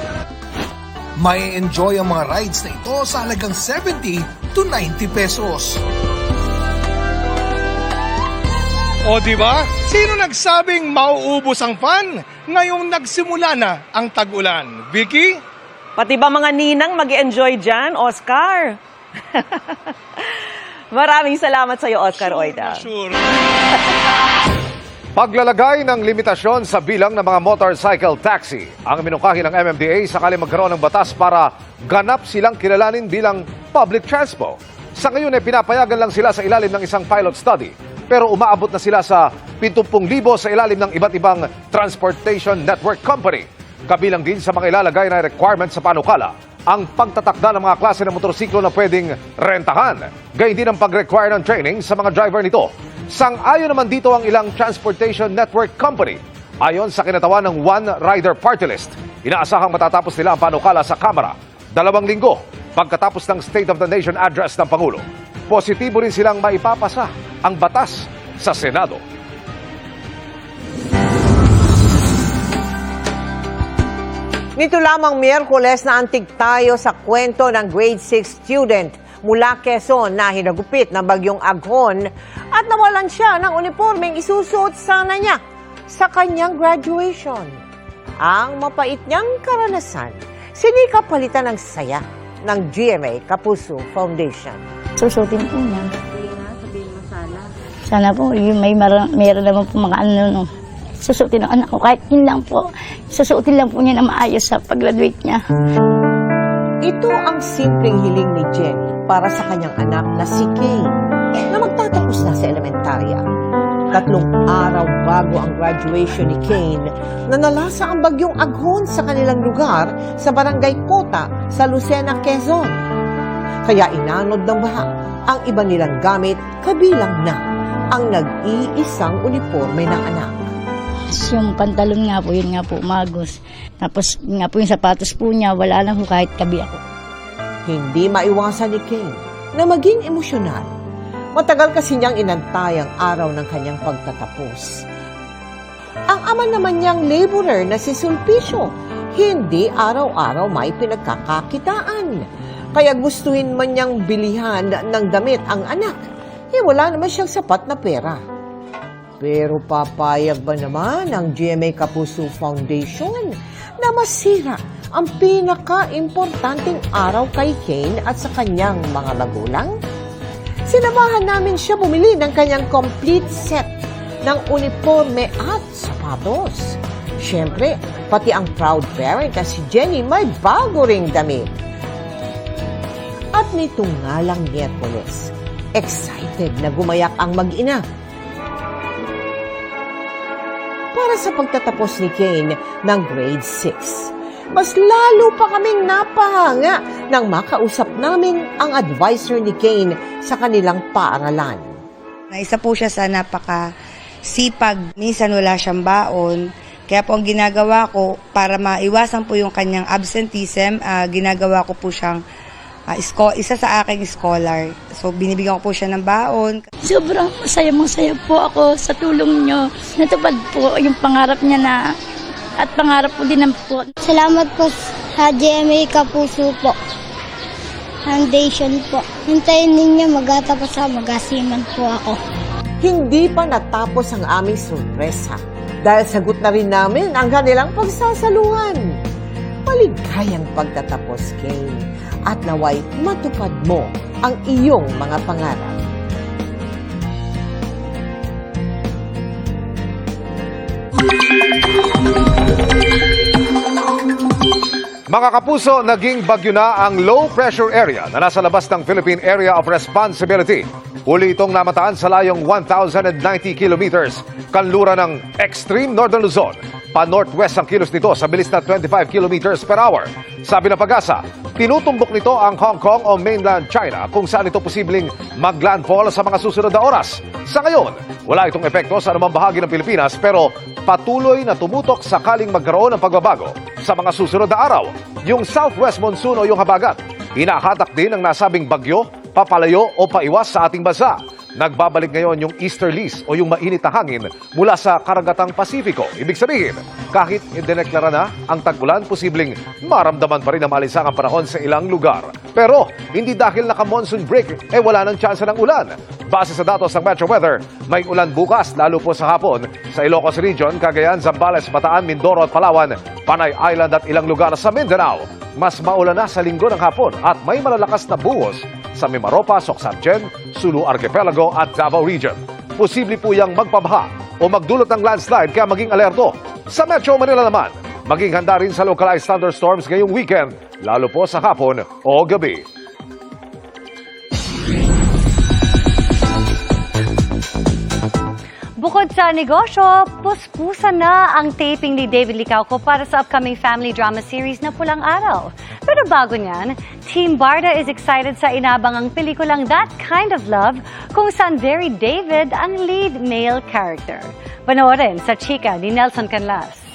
May enjoy ang mga rides na ito sa halagang 70 to 90 pesos. O diba? Sino nagsabing mauubos ang fun ngayong nagsimula na ang tag-ulan? Vicky? Pati ba mga ninang mag-enjoy dyan, Oscar? Maraming salamat sa iyo, Oscar Oida. Paglalagay ng limitasyon sa bilang ng mga motorcycle taxi ang minungkahi ng MMDA sakali magkaroon ng batas para ganap silang kilalanin bilang public transpo. Sa ngayon ay pinapayagan lang sila sa ilalim ng isang pilot study. Pero umaabot na sila sa 70,000 sa ilalim ng iba't ibang transportation network company. Kabilang din sa mga ilalagay na requirement sa panukala ang pagtatakda ng mga klase ng motorsiklo na pwedeng rentahan. Gayun din ang pag-require ng training sa mga driver nito. Sang-ayon naman dito ang ilang transportation network company. Ayon sa kinatawan ng One Rider Party List, inaasahang matatapos nila ang panukala sa Kamara 2 linggo pagkatapos ng State of the Nation Address ng Pangulo. Positibo rin silang maipapasa ang batas sa Senado. Nito lamang Miyerkules na antig tayo sa kwento ng grade 6 student mula Quezon na hinagupit ng bagyong Aghon at nawalan siya ng uniformeng isusuot sana niya sa kanyang graduation. Ang mapait niyang karanasan, sinikap palitan ng saya ng GMA Kapuso Foundation. Susutin po niya. Sana po, yung meron naman po mga ano, susutin ng anak ko. Kahit yun lang po, susutin lang po niya na maayos sa pag-graduate niya. Ito ang simpleng hiling ni Jen para sa kanyang anak na si Kay, na magtatapos na sa elementarya. 3 araw bago ang graduation ni Kane, na nalasa ang bagyong Aghon sa kanilang lugar sa Barangay Kota sa Lucena, Quezon. Kaya inanod ng baha ang iba nilang gamit, kabilang na ang nag-iisang uniforme ng anak. Yung pantalon nga po, yun nga po, magos. Tapos nga po yung sapatos po niya, wala na po kahit kabi ako. Hindi maiwasan ni Kane na maging emosyonal. Matagal kasi niyang inantay ang araw ng kanyang pagtatapos. Ang ama naman niyang laborer na si Sulpicio, hindi araw-araw may pinagkakakitaan. Kaya gustuhin man niyang bilihan ng damit ang anak, wala naman siyang sapat na pera. Pero papayag ba naman ang GMA Kapuso Foundation na masira ang pinaka-importanting araw kay Kane at sa kanyang mga magulang? Sinamahan namin siya bumili ng kanyang complete set ng uniforme at sapatos. Siyempre, pati ang proud parent na si Jenny may bago ring damit. At nitong nga lang Miyerkules, excited na gumayak ang mag-ina para sa pagtatapos ni Kane ng grade 6. Mas lalo pa kaming napahanga nang makausap namin ang advisor ni Kane sa kanilang paaralan. Isa po siya sa napaka-sipag. Minsan wala siyang baon. Kaya po ang ginagawa ko, para maiwasan po yung kanyang absenteeism, ginagawa ko po siyang isa sa aking scholar. So, binibigyan ko po siya ng baon. Sobrang masaya po ako sa tulong nyo. Natupad po yung pangarap niya at pangarap po din po. Salamat po sa GMA Kapuso po. Foundation po. Hintayin ninyo magtatapos sa magasiman po ako. Hindi pa natapos ang aming sorpresa dahil sagot na rin namin ang kanilang pagsasaluhan. Maligayang pagtatapos, Kane, at naway matupad mo ang iyong mga pangarap. Mga kapuso, naging bagyo na ang low pressure area na nasa labas ng Philippine Area of Responsibility. Huli itong namataan sa layong 1,090 kilometers, kanluran ng extreme northern Luzon. Pa-northwest ang kilos nito sa bilis na 25 kilometers per hour. Sabi ng Pag-asa, tinutumbok nito ang Hong Kong o mainland China kung saan ito posibleng maglandfall sa mga susunod na oras. Sa ngayon, wala itong epekto sa anumang bahagi ng Pilipinas pero patuloy na tumutok sakaling magkaroon ng pagbabago sa mga susunod na araw. Yung southwest monsoon o yung habagat, hinahatak din ng nasabing bagyo, papalayo o paiwas sa ating bansa. Nagbabalik ngayon yung easterlies o yung mainit na hangin mula sa karagatang Pasifiko. Ibig sabihin, kahit idineklara na ang tag-ulan, posibleng maramdaman pa rin ang maalisangang panahon sa ilang lugar. Pero hindi dahil naka-monsoon break, wala nang tsansa ng ulan. Base sa datos ng Metro Weather, may ulan bukas lalo po sa hapon sa Ilocos Region, Cagayan, Zambales, Bataan, Mindoro at Palawan, Panay Island at ilang lugar sa Mindanao. Mas maulan na sa linggo ng hapon at may malalakas na buhos sa Mimaropa, Socsagen, Sulu Archipelago at Davao Region. Posible po yang magpabaha o magdulot ng landslide kaya maging alerto. Sa Metro Manila naman, maging handa rin sa localized thunderstorms ngayong weekend, lalo po sa hapon o gabi. Bukod sa negosyo, puspusan na ang taping ni David Licauco para sa upcoming family drama series na Pulang Araw. Pero bago niyan, Team Barda is excited sa inabangang pelikulang That Kind of Love kung saan Very David ang lead male character. Panoorin sa chika ni Nelson Canlas.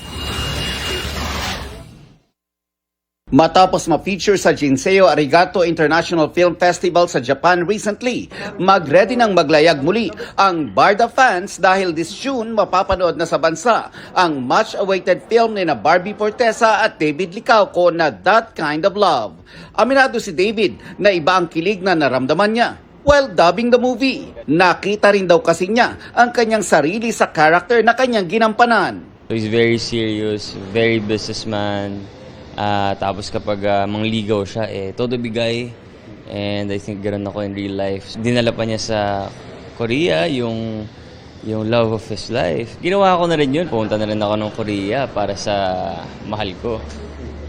Matapos ma-feature sa Jinseo Arigato International Film Festival sa Japan recently, mag-ready nang maglayag muli ang Barda fans dahil this June mapapanood na sa bansa ang much-awaited film ni na Barbie Fortesa at David Licauco na That Kind of Love. Aminado si David na iba ang kilig na naramdaman niya while dubbing the movie. Nakita rin daw kasi niya ang kanyang sarili sa character na kanyang ginampanan. So he's very serious, very businessman. Tapos kapag mangligaw siya, todo bigay. And I think ganoon ako in real life. Dinala pa niya sa Korea yung love of his life. Ginawa ko na rin yun. Pumunta na rin ako ng Korea para sa mahal ko.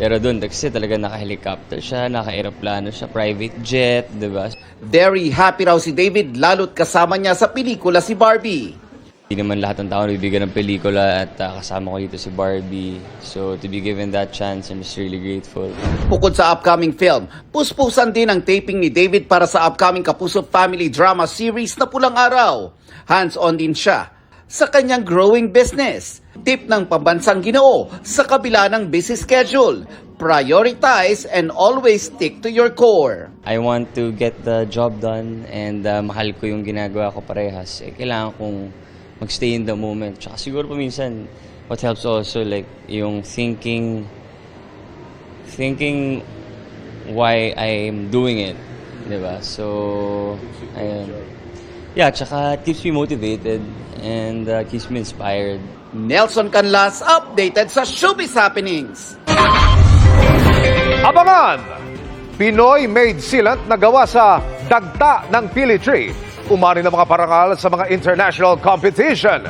Pero doon kasi talaga naka-helicopter siya, naka-aeroplano siya, private jet, diba? Very happy raw si David lalo't kasama niya sa pelikula si Barbie. Hindi naman lahat ng tao nabibigyan ng pelikula at kasama ko dito si Barbie. So to be given that chance, I'm just really grateful. Bukod sa upcoming film, puspusan din ang taping ni David para sa upcoming Kapuso family drama series na Pulang Araw. Hands-on din siya sa kanyang growing business. Tip ng pambansang Ginoo sa kabila ng busy schedule. Prioritize and always stick to your core. I want to get the job done and mahal ko yung ginagawa ko parehas. Kailangan kong magstay in the moment. Tsaka siguro pa minsan, what helps also, like, yung thinking why I'm doing it. Diba? So, ayun. Yeah, tsaka keeps me motivated and keeps me inspired. Nelson Canlas, updated sa Showbiz Happenings. Abangan Pinoy-made sealant na gawa sa dagta ng pili tree. Umani ng mga parangal sa mga international competition.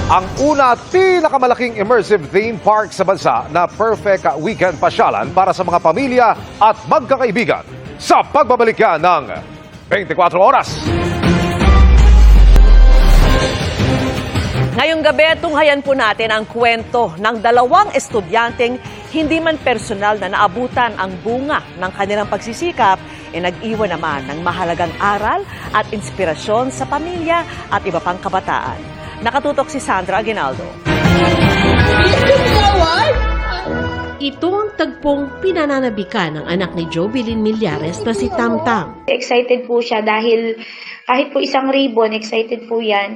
Ang una pinakamalaking immersive theme park sa bansa na perfect weekend pasyalan para sa mga pamilya at magkakaibigan sa pagbabalik yan ng 24 oras. Ngayong gabi, tunghayan po natin ang kwento ng dalawang estudyanteng hindi man personal na naabutan ang bunga ng kanilang pagsisikap, nag-iwan naman ng mahalagang aral at inspirasyon sa pamilya at iba pang kabataan. Nakatutok si Sandra Aguinaldo. Ito ang tagpong pinananabikan ng anak ni Jovelyn Millares na si Tamtam. Excited po siya dahil kahit po isang ribbon, excited po yan.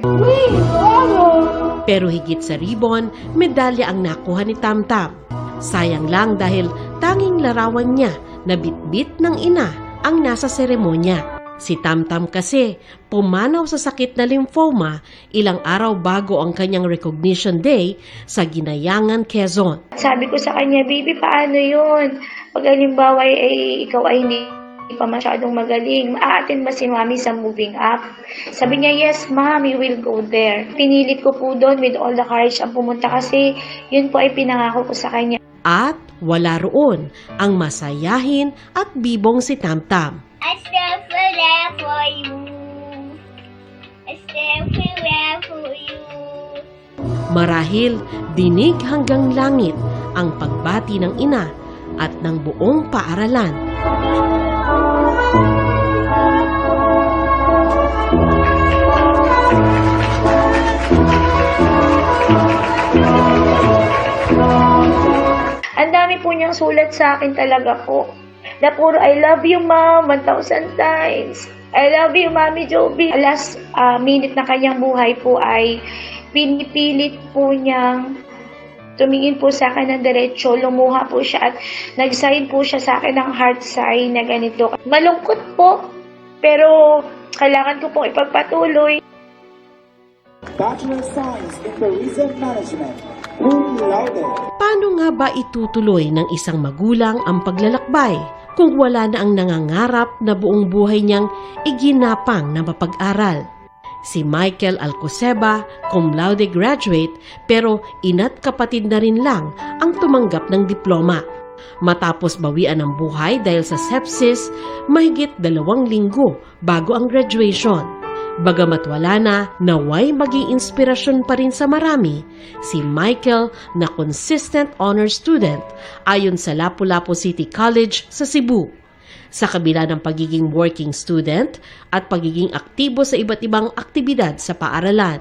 Pero higit sa ribbon, medalya ang nakuha ni Tamtam. Sayang lang dahil tanging larawan niya na bitbit ng ina ang nasa seremonya. Si Tamtam kasi pumanaw sa sakit na lymphoma ilang araw bago ang kanyang recognition day sa Ginayangan, Quezon. Sabi ko sa kanya, baby, paano yun? Pag halimbawa ikaw ay hindi pa masyadong magaling, aatin ba si mami sa moving up? Sabi niya, yes ma'am, we will go there. Pinilit ko po doon with all the courage ang pumunta kasi yun po ay pinangako ko sa kanya. At wala roon ang masayahin at bibong si Tamtam. I still feel there for you. I still feel there for you. Marahil dinig hanggang langit ang pagbati ng ina at ng buong paaralan. Ang dami po niyang sulat sa akin talaga po. Na puro, I love you, Mom, 1,000 times. I love you, Mami Joby. Last minute na kanyang buhay po ay pinipilit po niyang tumingin po sa akin ng diretsyo. Lumuha po siya at nag-sign po siya sa akin ng heart sign na ganito. Malungkot po, pero kailangan ko pong ipagpatuloy. Bachelor of Science in Tourism Management. Cum laude. Paano nga ba itutuloy ng isang magulang ang paglalakbay kung wala na ang nangangarap na buong buhay niyang iginapang na mapag-aral? Si Michael Alcoseba, cum laude graduate, pero ina't kapatid na rin lang ang tumanggap ng diploma. Matapos bawian ng buhay dahil sa sepsis, mahigit 2 linggo bago ang graduation. Bagamat wala na, naway maging inspirasyon pa rin sa marami si Michael na consistent honor student ayon sa Lapu-Lapu City College sa Cebu. Sa kabila ng pagiging working student at pagiging aktibo sa iba't ibang aktibidad sa paaralan.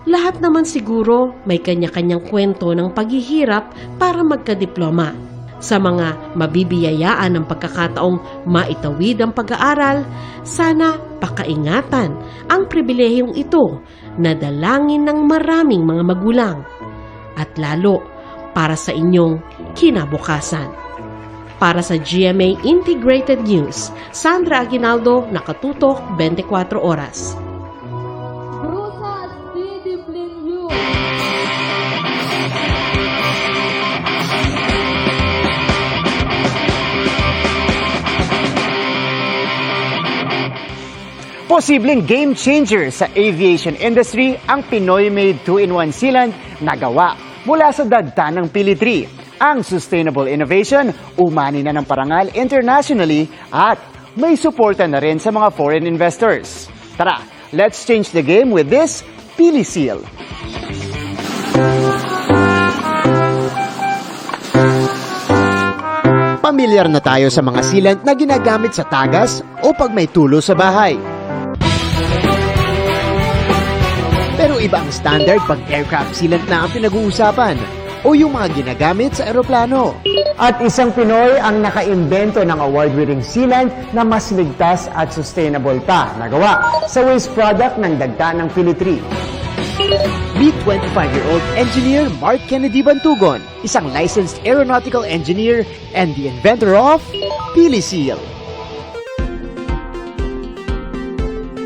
Lahat naman siguro may kanya-kanyang kwento ng paghihirap para magkadiploma. Sa mga mabibiyayaan ng pagkakataong maitawid ang pag-aaral, sana pakaingatan ang pribilehiyong ito na dalangin ng maraming mga magulang at lalo para sa inyong kinabukasan. Para sa GMA Integrated News, Sandra Aguinaldo, Nakatutok, 24 Oras. Posibleng game changer sa aviation industry ang Pinoy-made 2-in-1 sealant na gawa mula sa dagta ng pili tree. Ang sustainable innovation umani na ng parangal internationally at may suporta na rin sa mga foreign investors. Tara, let's change the game with this Pili Seal. Pamilyar na tayo sa mga sealant na ginagamit sa tagas o pag may tulo sa bahay. Pero iba ang standard pag aircraft sealant na ang pinag-uusapan o yung mga ginagamit sa eroplano. At isang Pinoy ang nakaimbento ng award-winning sealant na mas ligtas at sustainable pa nagawa sa waste product ng dagta ng pili tree. Meet 25-year-old engineer Mark Kennedy Bantugon, isang licensed aeronautical engineer and the inventor of Pili Seal.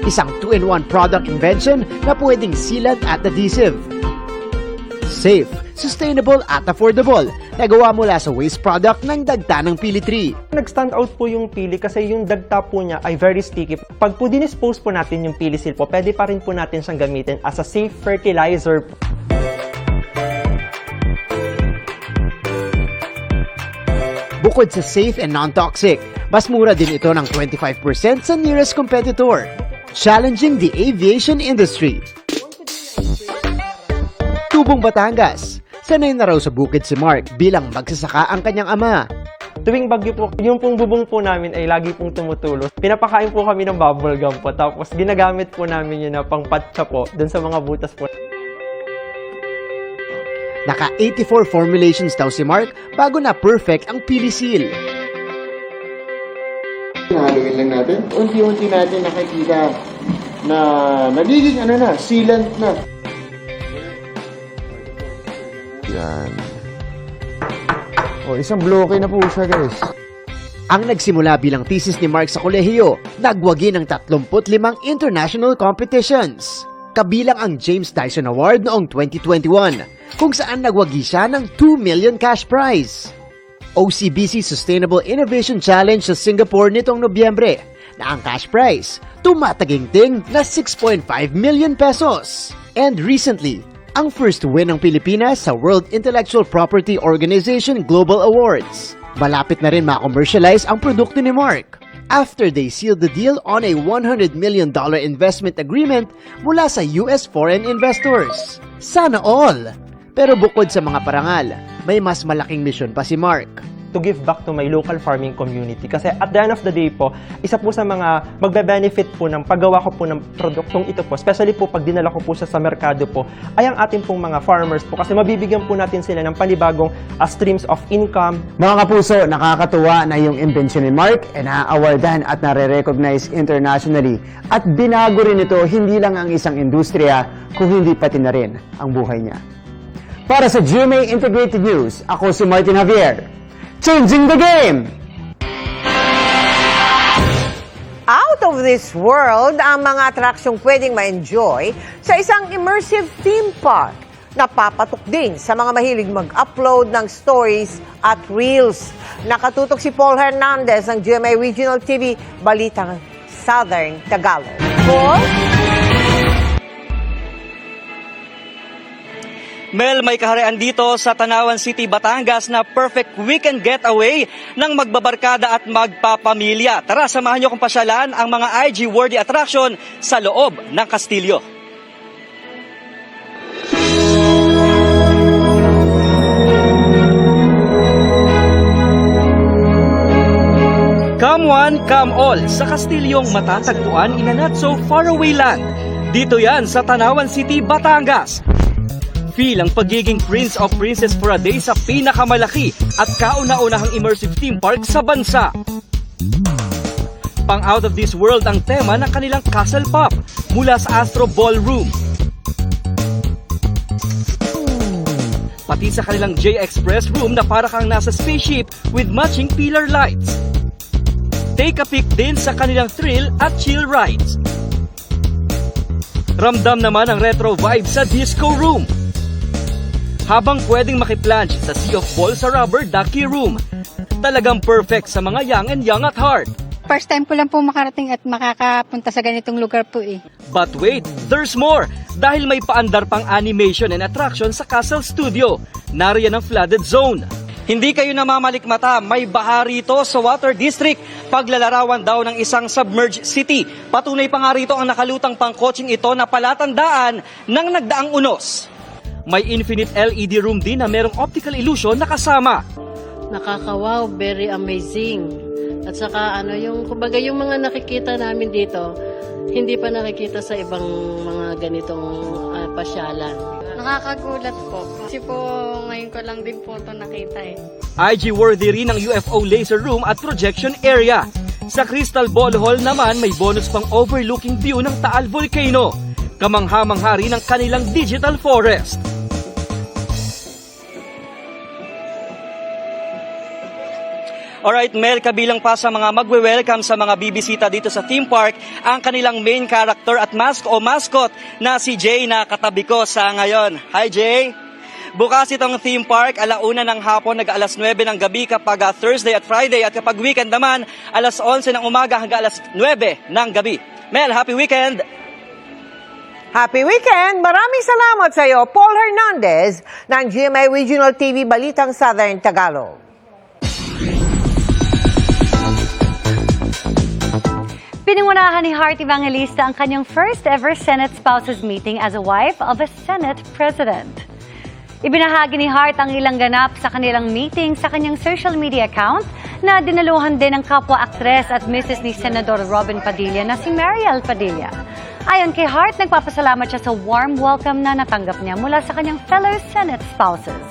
Isang 2-in-1 product invention na pwedeng sealant at adhesive. Safe, sustainable at affordable na gawa mula sa waste product ng dagta ng pili tree. Nag-stand out po yung pili kasi yung dagta po niya ay very sticky. Pag po dinispose po natin yung pili seal po, pwede pa rin po natin siyang gamitin as a safe fertilizer. Bukod sa safe and non-toxic, mas mura din ito ng 25% sa nearest competitor, challenging the aviation industry. Tubong Batangas, sanay na raw sa bukid si Mark bilang magsasaka ang kanyang ama. Tuwing bagyo po, yung pong bubong po namin ay lagi pong tumutulo. Pinapakain po kami ng bubble gum po, tapos ginagamit po namin yun na pangpatsa po dun sa mga butas po. Naka 84 formulations daw si Mark bago na perfect ang pili seal. Haluin lang natin. Unti-unti natin nakikita na nagiging sealant na. Yan. Isang bloke na po siya, guys. Ang nagsimula bilang thesis ni Mark sa kolehiyo, nagwagi ng 35 international competitions. Kabilang ang James Dyson Award noong 2021, kung saan nagwagi siya ng 2 million cash prize. OCBC Sustainable Innovation Challenge sa Singapore nitong Nobyembre, na ang cash prize tumataginting na 6.5 million pesos. And recently, ang first win ng Pilipinas sa World Intellectual Property Organization Global Awards. Malapit na rin ma-commercialize ang produkto ni Mark after they sealed the deal on a $100 million investment agreement mula sa US foreign investors. Sana all! Pero bukod sa mga parangal, may mas malaking misyon pa si Mark. To give back to my local farming community. Kasi at the end of the day po, isa po sa mga magbe-benefit po ng paggawa ko po ng produktong ito po, especially po pag dinala ko po siya sa merkado po, ay ang ating pong mga farmers po. Kasi mabibigyan po natin sila ng panibagong streams of income. Mga kapuso, nakakatuwa na yung invention ni Mark ay na-awardan at nare-recognize internationally. At binago rin ito hindi lang ang isang industriya, kung hindi pati na rin ang buhay niya. Para sa GMA Integrated News, ako si Martin Javier. Changing the game! Out of this world ang mga atraksyong pwedeng ma-enjoy sa isang immersive theme park. Napapatok din sa mga mahilig mag-upload ng stories at reels. Nakatutok si Paul Hernandez ng GMA Regional TV, Balitang Southern Tagalog. Paul? Mel, may kaharian dito sa Tanawan City, Batangas na perfect weekend getaway ng magbabarkada at magpapamilya. Tara, samahan niyo kung pasyalan ang mga IG-worthy attraction sa loob ng kastilyo. Come one, come all sa kastilyong matatagpuan in a not so far away land. Dito yan sa Tanawan City, Batangas. Feel ang pagiging Prince of Princess for a day sa pinakamalaki at kauna-unahang immersive theme park sa bansa. Pang out of this world ang tema ng kanilang Castle Pop mula sa Astro Ballroom. Pati sa kanilang J-Express room na para kang nasa spaceship with matching pillar lights. Take a peek din sa kanilang thrill at chill rides. Ramdam naman ang retro vibe sa disco room. Habang pwedeng makiplunge sa Sea of Balls sa rubber ducky room. Talagang perfect sa mga young and young at heart. First time ko lang po makarating at makakapunta sa ganitong lugar po eh. But wait, there's more! Dahil may paandar pang animation and attraction sa Castle Studio. Nariyan ang flooded zone. Hindi kayo namamalikmata, may baha rito sa Water District. Paglalarawan daw ng isang submerged city. Patunay pa nga rito ang nakalutang pangkotsing ito na palatandaan ng nagdaang unos. May infinite LED room din na merong optical illusion na kasama. Nakaka-wow, very amazing. At saka kumbaga yung mga nakikita namin dito, hindi pa nakikita sa ibang mga ganitong pasyalan. Nakakagulat po. Kasi po ngayon ko lang din po ito nakita eh. IG-worthy rin ang UFO laser room at projection area. Sa Crystal Ball Hall naman may bonus pang overlooking view ng Taal Volcano. Kamangha-mangha rin ang kanilang digital forest. Alright, Mel, kabilang pa sa mga magwe-welcome sa mga bibisita dito sa theme park, ang kanilang main character at mascot na si Jay na katabi ko sa ngayon. Hi, Jay! Bukas itong theme park, 1:00 ng hapon hanggang 9:00 ng gabi kapag Thursday at Friday, at kapag weekend naman, 11:00 ng umaga hanggang 9:00 ng gabi. Mel, happy weekend! Happy weekend! Maraming salamat sa iyo, Paul Hernandez ng GMA Regional TV Balitang Southern Tagalog. Pinangunahan ni Heart Evangelista ang kanyang first ever Senate spouses meeting as a wife of a Senate President. Ibinahagi ni Heart ang ilang ganap sa kanilang meeting sa kanyang social media account na dinaluhan din ng kapwa-aktres at Mrs. ni Senador Robin Padilla na si Mariel Padilla. Ayon kay Heart, nagpapasalamat siya sa warm welcome na natanggap niya mula sa kanyang fellow Senate spouses.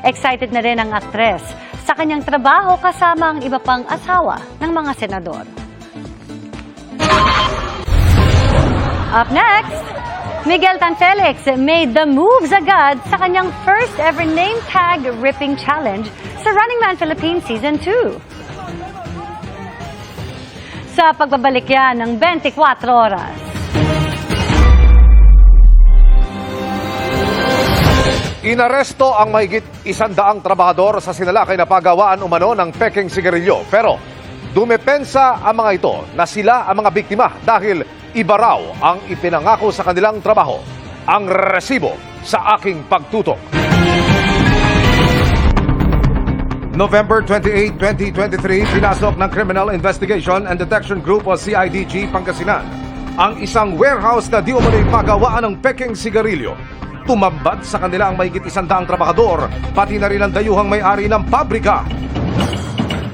Excited na rin ang aktres sa kanyang trabaho kasama ang iba pang asawa ng mga senador. Up next, Miguel Tan Felix made the moves agad sa kanyang first ever name tag ripping challenge sa Running Man Philippines Season 2. Sa pagbabalik yan ng 24 oras. Inaresto ang mahigit 100 trabahador sa sinalakay na pagawaan umano ng peking sigarilyo. Pero dumepensa ang mga ito na sila ang mga biktima dahil iba raw ang ipinangako sa kanilang trabaho. Ang resibo sa aking pagtutok. November 28, 2023, pinasok ng Criminal Investigation and Detection Group o CIDG Pangasinan ang isang warehouse na di umano'y pagawaan ng peking sigarilyo. Tumambad sa kanila ang mahigit 100 trabahador, pati na rin ang dayuhang may-ari ng pabrika.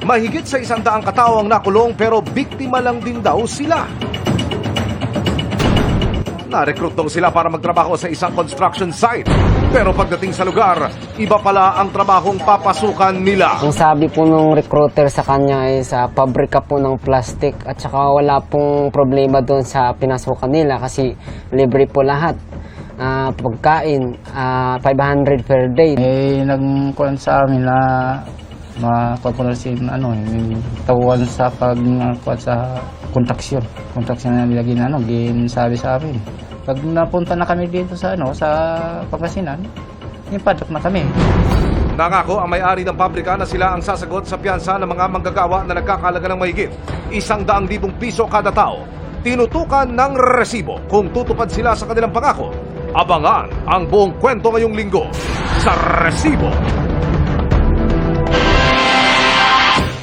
Mahigit sa 100 katao ang nakulong pero biktima lang din daw sila. Na-recruit daw sila para magtrabaho sa isang construction site. Pero pagdating sa lugar, iba pala ang trabahong papasukan nila. Ang sabi po ng recruiter sa kanya ay sa pabrika po ng plastic at saka wala pong problema doon sa pinasukan nila kasi libre po lahat. Pagkain, 500 per day. Nagkuhan sa amin na makakonsin tawon sa sa kontraksyon na nilagay na sabi sa amin. Pag napunta na kami dito sa sa Pangasinan, ipadok na kami. Nangako ang may-ari ng pabrika na sila ang sasagot sa piyansa ng mga manggagawa na nagkakalaga ng mahigit 100,000 piso kada tao. Tinutukan ng resibo kung tutupad sila sa kanilang pangako. Abangan ang buong kwento ngayong linggo sa Resibo.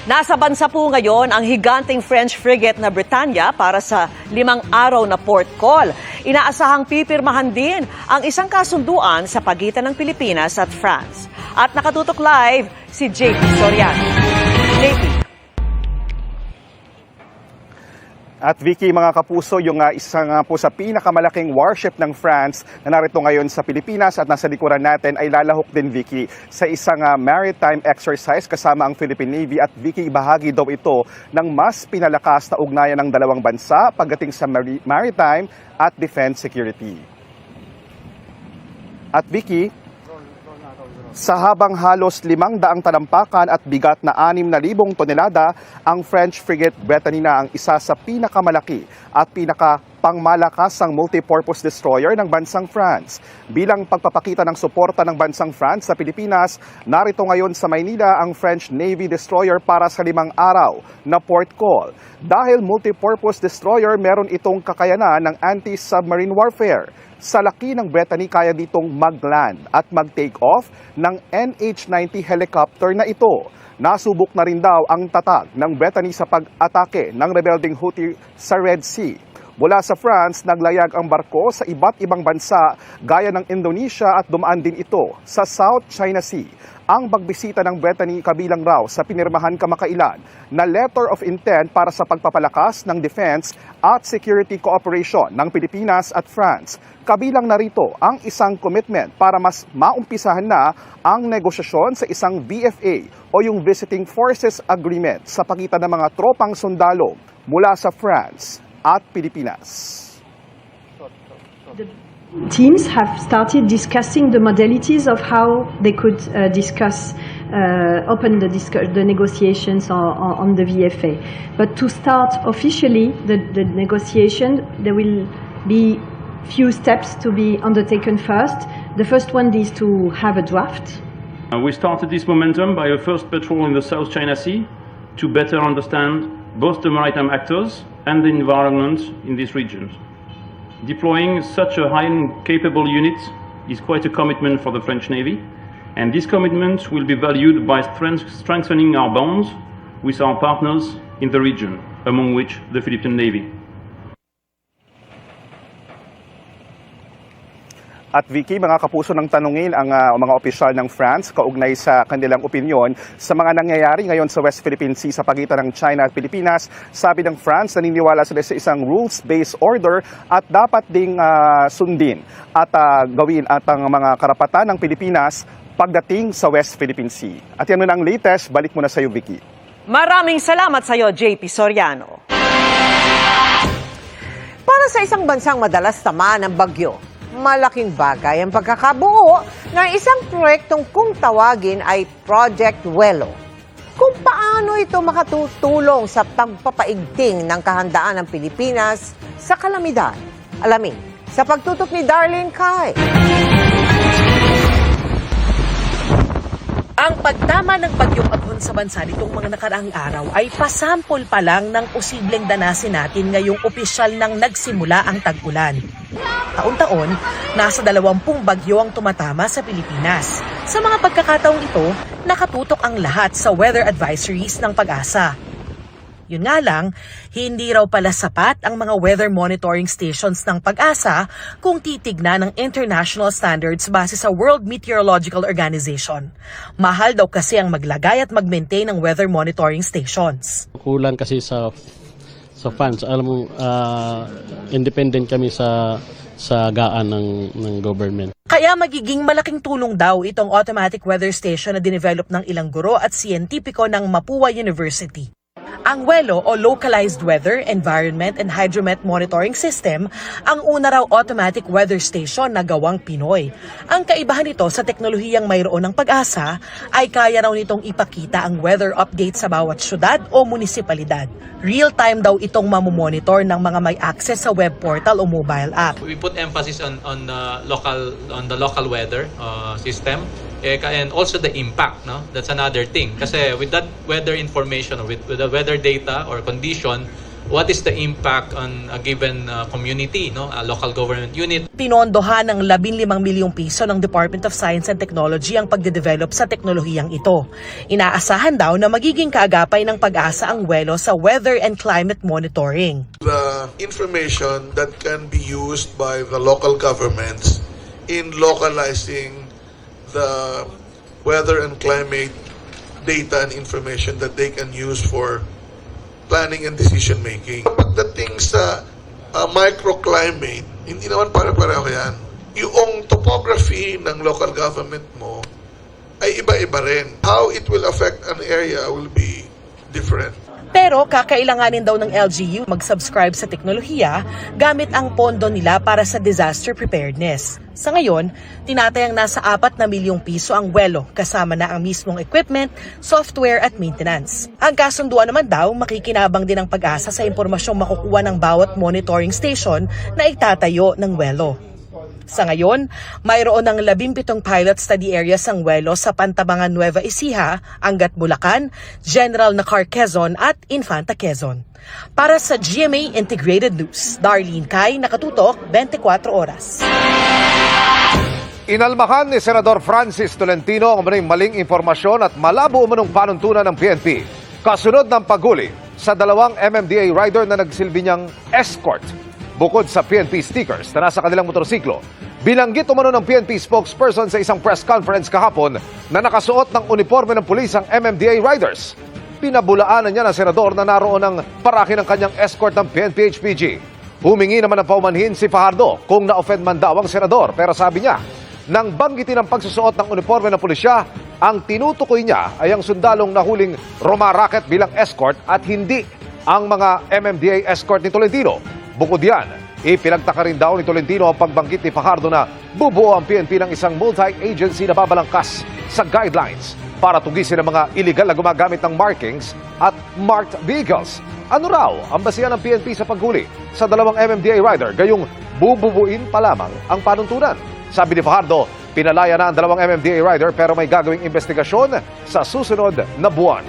Nasa bansa po ngayon ang higanting French frigate na Britannia para sa 5 araw na port call. Inaasahang pipirmahan din ang isang kasunduan sa pagitan ng Pilipinas at France. At nakatutok live si JP Soriano. JP. At Vicky, mga kapuso, yung isang po sa pinakamalaking warship ng France na narito ngayon sa Pilipinas at nasa likuran natin ay lalahok din, Vicky, sa isang maritime exercise kasama ang Philippine Navy. At Vicky, bahagi daw ito ng mas pinalakas na ugnayan ng dalawang bansa pagdating sa maritime at defense security. At Vicky, sa habang halos 500 talampakan at bigat na 6,000 tonelada, ang French frigate Britannia na ang isa sa pinakamalaki at pinakapangmalakasang multipurpose destroyer ng bansang France. Bilang pagpapakita ng suporta ng bansang France sa Pilipinas, narito ngayon sa Maynila ang French Navy destroyer para sa 5 araw na port call. Dahil multipurpose destroyer, meron itong kakayanan ng anti-submarine warfare. Sa laki ng Brittany, kaya ditong mag-land at mag-take off ng NH-90 helicopter na ito. Nasubok na rin daw ang tatag ng Brittany sa pag-atake ng rebelding Houthi sa Red Sea. Mula sa France, naglayag ang barko sa iba't ibang bansa gaya ng Indonesia at dumaan din ito sa South China Sea. Ang pagbisita ng Brittany kabilang raw sa pinirmahan kamakailan na letter of intent para sa pagpapalakas ng defense at security cooperation ng Pilipinas at France. Kabilang narito ang isang commitment para mas maumpisahan na ang negosasyon sa isang VFA o yung Visiting Forces Agreement sa pagitan ng mga tropang sundalo mula sa France at Pilipinas. Teams have started discussing the modalities of how they could open the negotiations on the VFA. But to start officially the negotiation, there will be few steps to be undertaken first. The first one is to have a draft. We started this momentum by a first patrol in the South China Sea to better understand both the maritime actors and the environment in this region. Deploying such a highly capable unit is quite a commitment for the French Navy, and this commitment will be valued by strengthening our bonds with our partners in the region, among which the Philippine Navy. At Vicky, mga kapuso, nang tanungin ang mga opisyal ng France kaugnay sa kanilang opinyon sa mga nangyayari ngayon sa West Philippine Sea sa pagitan ng China at Pilipinas, sabi ng France, naniniwala sila sa isang rules-based order at dapat ding sundin at gawin at ang mga karapatan ng Pilipinas pagdating sa West Philippine Sea. At yan na ang latest, balik muna sa iyo, Vicky. Maraming salamat sa iyo, JP Soriano. Para sa isang bansang madalas tamaan ng bagyo, malaking bagay ang pagkakabuo ng isang proyektong kung tawagin ay Project Welo. Kung paano ito makatutulong sa pagpapaigting ng kahandaan ng Pilipinas sa kalamidad. Alamin sa pagtutok ni Darlene Kai. Ang pagtama ng bagyong Aghon sa bansa nitong mga nakaraang araw ay pasampol pa lang ng posibleng danasin natin ngayong opisyal nang nagsimula ang tag-ulan. Taon-taon, nasa 20 bagyo ang tumatama sa Pilipinas. Sa mga pagkakataong ito, nakatutok ang lahat sa weather advisories ng Pag-asa. Yun nga lang, hindi raw pala sapat ang mga weather monitoring stations ng Pag-asa kung titignan ng international standards base sa World Meteorological Organization. Mahal daw kasi ang maglagay at mag-maintain ng weather monitoring stations. Kulang kasi sa funds. Alam mo, independent kami sa gaan ng government. Kaya magiging malaking tulong daw itong automatic weather station na dinevelop ng ilang guro at siyentipiko ng Mapua University. Ang WELO o Localized Weather, Environment and Hydromet Monitoring System ang una raw automatic weather station na gawang Pinoy. Ang kaibahan nito sa teknolohiyang mayroon ng Pag-asa ay kaya raw nitong ipakita ang weather update sa bawat syudad o munisipalidad. Real-time daw itong mamomonitor ng mga may access sa web portal o mobile app. We put emphasis on the local weather system. And also the impact, no? That's another thing. Kasi with that weather information, or with the weather data or condition, what is the impact on a given community, no? A local government unit. Pinondohan ng 15 milyong piso ng Department of Science and Technology ang pagde-develop sa teknolohiyang ito. Inaasahan daw na magiging kaagapay ng Pag-asa ang WELO sa weather and climate monitoring. The information that can be used by the local governments in localizing the weather and climate data and information that they can use for planning and decision making. Pagdating sa microclimate, hindi naman pare-pareho yan. Yung topography ng local government mo ay iba-iba rin. How it will affect an area will be different. Pero kakailanganin daw ng LGU mag-subscribe sa teknolohiya gamit ang pondo nila para sa disaster preparedness. Sa ngayon, tinatayang nasa 4 na milyong piso ang WELO kasama na ang mismong equipment, software at maintenance. Ang kasunduan naman daw, makikinabang din ang Pag-asa sa impormasyong makukuha ng bawat monitoring station na itatayo ng WELO. Sa ngayon, mayroon ng 17 pilot study areas ang WELO sa Pantabangan, Nueva Ecija, Angat, Bulacan, General Nacar, Quezon at Infanta, Quezon. Para sa GMA Integrated News, Darlene Kai, nakatutok 24 oras. Inalmahan ni Senador Francis Tolentino ang maling impormasyon at malabo umanong panuntunan ng PNP. Kasunod ng paghuli sa 2 MMDA rider na nagsilbi niyang escort. Bukod sa PNP stickers na nasa kanilang motorsiklo, binanggit umano ng PNP spokesperson sa isang press conference kahapon na nakasuot ng uniforme ng pulis ang MMDA riders. Pinabulaanan niya ng senador na naroon ang paraki ng kanyang escort ng PNP HPG. Humingi naman ng paumanhin si Fajardo kung na-offend man daw ang senador, pero sabi niya, nang banggitin ang pagsusuot ng uniforme ng pulisya, ang tinutukoy niya ay ang sundalong nahuling Roma Racket bilang escort at hindi ang mga MMDA escort ni Tolentino. Bukod yan, ipinagtaka rin daw ni Tolentino ang pagbanggit ni Fajardo na bubuo ang PNP ng isang multi-agency na babalangkas sa guidelines para tugisin ang mga illegal na gumagamit ng markings at marked vehicles. Ano raw ang basihan ng PNP sa paghuli sa 2 MMDA rider gayong bububuin pa lamang ang panuntunan? Sabi ni Fajardo, Pinalaya na ang 2 MMDA rider pero may gagawing investigasyon sa susunod na buwan.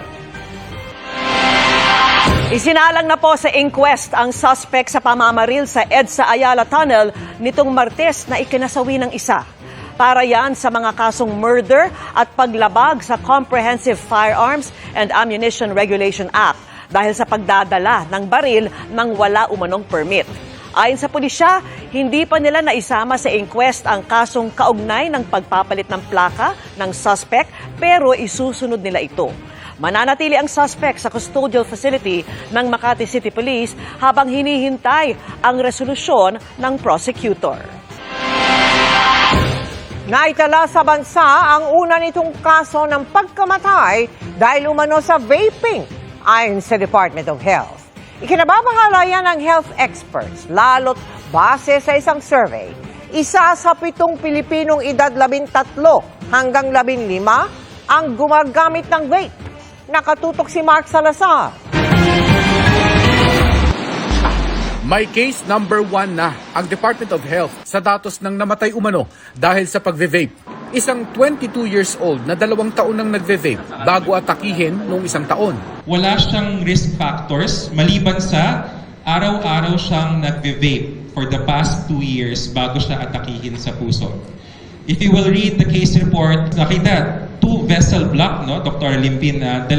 Isinalang na po sa inquest ang suspect sa pamamaril sa EDSA Ayala Tunnel nitong Martes na ikinasawi ng isa. Para yan sa mga kasong murder at paglabag sa Comprehensive Firearms and Ammunition Regulation Act dahil sa pagdadala ng baril nang wala umanong permit. Ayon sa pulisya, hindi pa nila naisama sa inquest ang kasong kaugnay ng pagpapalit ng plaka ng suspect pero isusunod nila ito. Mananatili ang suspect sa custodial facility ng Makati City Police habang hinihintay ang resolusyon ng prosecutor. Naitala sa bansa ang una nitong kaso ng pagkamatay dahil umano sa vaping, ayon sa Department of Health. Ikinababahala yan ng health experts, lalo't base sa isang survey. Isa sa 7 Pilipinong edad 13 hanggang 15 ang gumagamit ng vape. Nakatutok si Mark Salazar. May case number 1 na ang Department of Health sa datos ng namatay umano dahil sa pagve-vape. Isang 22 years old na 2 taon nang nagve-vape bago atakihin noong 1 taon. Wala siyang risk factors maliban sa araw-araw siyang nagve-vape for the past 2 years bago siya atakihin sa puso. If you will read the case report, nakita 2 vessel block, no, Dr. Limpin, 2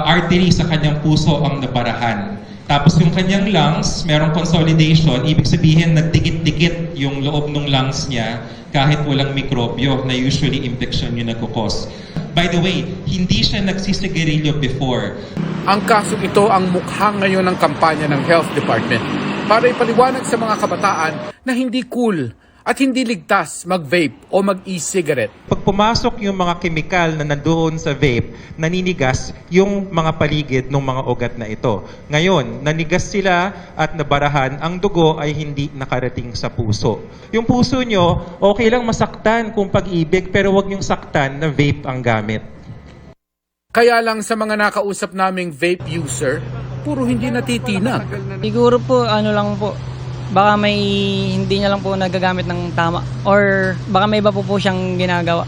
artery sa kanyang puso ang nabarahan. Tapos yung kanyang lungs, merong consolidation, ibig sabihin nagdikit-dikit yung loob ng lungs niya kahit walang mikrobyo na usually infection yung nagkukos. By the way, hindi siya nagsisigarilyo before. Ang kaso ito ang mukha ngayon ng kampanya ng Health Department para ipaliwanag sa mga kabataan na hindi cool at hindi ligtas mag-vape o mag-e-cigarette. Pag pumasok yung mga kemikal na nandoon sa vape, naninigas yung mga paligid ng mga ugat na ito. Ngayon, nanigas sila at nabarahan, ang dugo ay hindi nakarating sa puso. Yung puso nyo, okay lang masaktan kung pag-ibig, pero wag yung saktan na vape ang gamit. Kaya lang sa mga nakausap naming vape user, puro hindi natitinag. Siguro po, baka may hindi niya lang po nagagamit ng tama or baka may iba po siyang ginagawa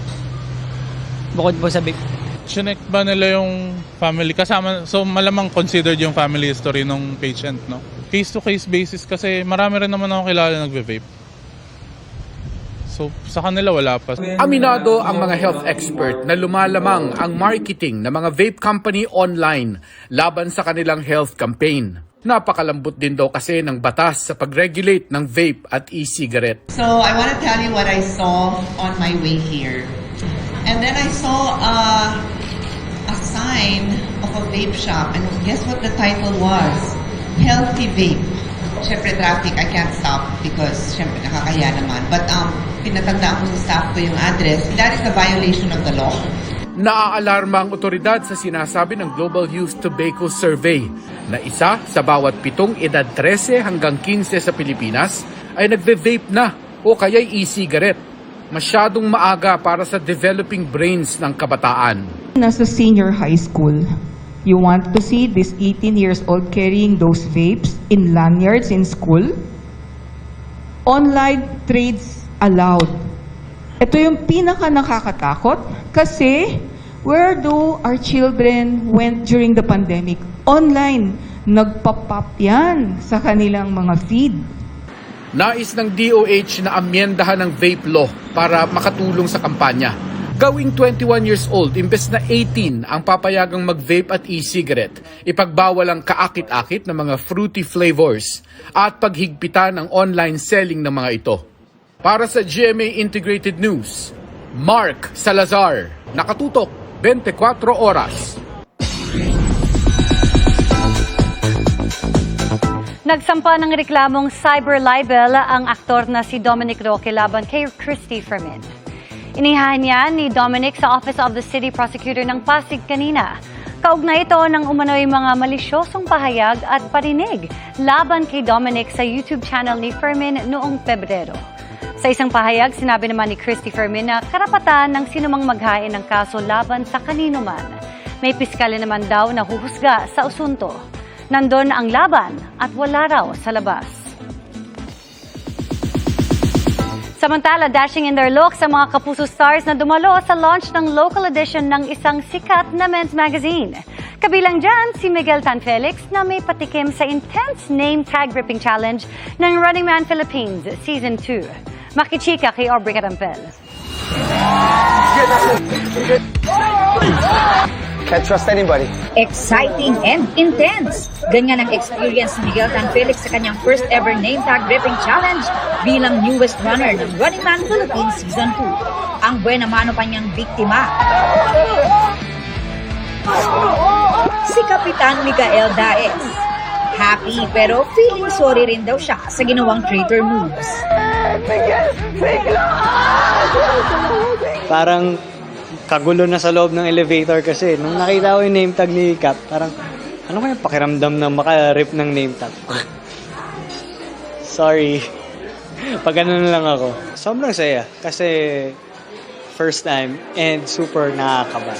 bukod po sa vape. Chinek ba nila yung family kasama, so malamang considered yung family history ng patient, no? Case to case basis kasi marami rin naman ako kilala nagve-vape. So sa kanila wala pa. Aminado ang mga health expert na lumalamang ang marketing ng mga vape company online laban sa kanilang health campaign. Napakalambot din daw kasi ng batas sa pag-regulate ng vape at e-cigarette. So I want to tell you what I saw on my way here. And then I saw a sign of a vape shop. And guess what the title was? Healthy Vape. Siyempre traffic, I can't stop because siyempre nakakaya naman. But pinatandaan ko sa staff ko yung address. That is a violation of the law. Naaalarma ang otoridad sa sinasabi ng Global Youth Tobacco Survey na isa sa bawat 7 edad 13 hanggang 15 sa Pilipinas ay nagve-vape na o kaya'y e-cigarette. Masyadong maaga para sa developing brains ng kabataan. Nasa senior high school, you want to see this 18 years old carrying those vapes in lanyards in school? Online trades allowed. Ito yung pinaka nakakatakot kasi where do our children went during the pandemic? Online. Nagpa-pop yan sa kanilang mga feed. Nais ng DOH na amyendahan ng vape law para makatulong sa kampanya. Gawing 21 years old, imbes na 18 ang papayagang mag-vape at e-cigarette, ipagbawal ang kaakit-akit ng mga fruity flavors at paghigpitan ang online selling ng mga ito. Para sa GMA Integrated News, Mark Salazar, nakatutok 24 oras. Nagsampa ng reklamong cyber libel ang aktor na si Dominic Roque laban kay Christy Fermin. Inihahan niya ni Dominic sa Office of the City Prosecutor ng Pasig kanina. Kaugnay ito ng umano'y mga malisyosong pahayag at parinig laban kay Dominic sa YouTube channel ni Fermin noong Pebrero. Sa isang pahayag, sinabi naman ni Christy Fermin na karapatan ng sinumang maghain ng kaso laban sa kanino man. May piskalya naman daw na huhusga sa asunto. Nandun ang laban at wala raw sa labas. Samantala, dashing in their looks ang mga Kapuso stars na dumalo sa launch ng local edition ng isang sikat na men's magazine. Kabilang dyan si Miguel Tan Felix na may patikim sa intense name tag ripping challenge ng Running Man Philippines Season 2. Makichika kay Aubrey Carampel. Can't trust anybody. Exciting and intense. Ganyan ang experience ni Miguel Tan Felix sa kanyang first ever name tag ripping challenge bilang newest runner ng Running Man Philippines Season 2. Ang buena mano pa niyang biktima, si Kapitan Mikael Daes. Happy pero feeling sorry rin daw siya sa ginawang traitor moves. Parang kagulo na sa loob ng elevator kasi nung nakita ko yung name tag ni Cap, parang ano kaya pakiramdam na maka-rip ng name tag? Sorry. Pag ano na lang ako. Sobrang saya kasi first time and super nakakaba.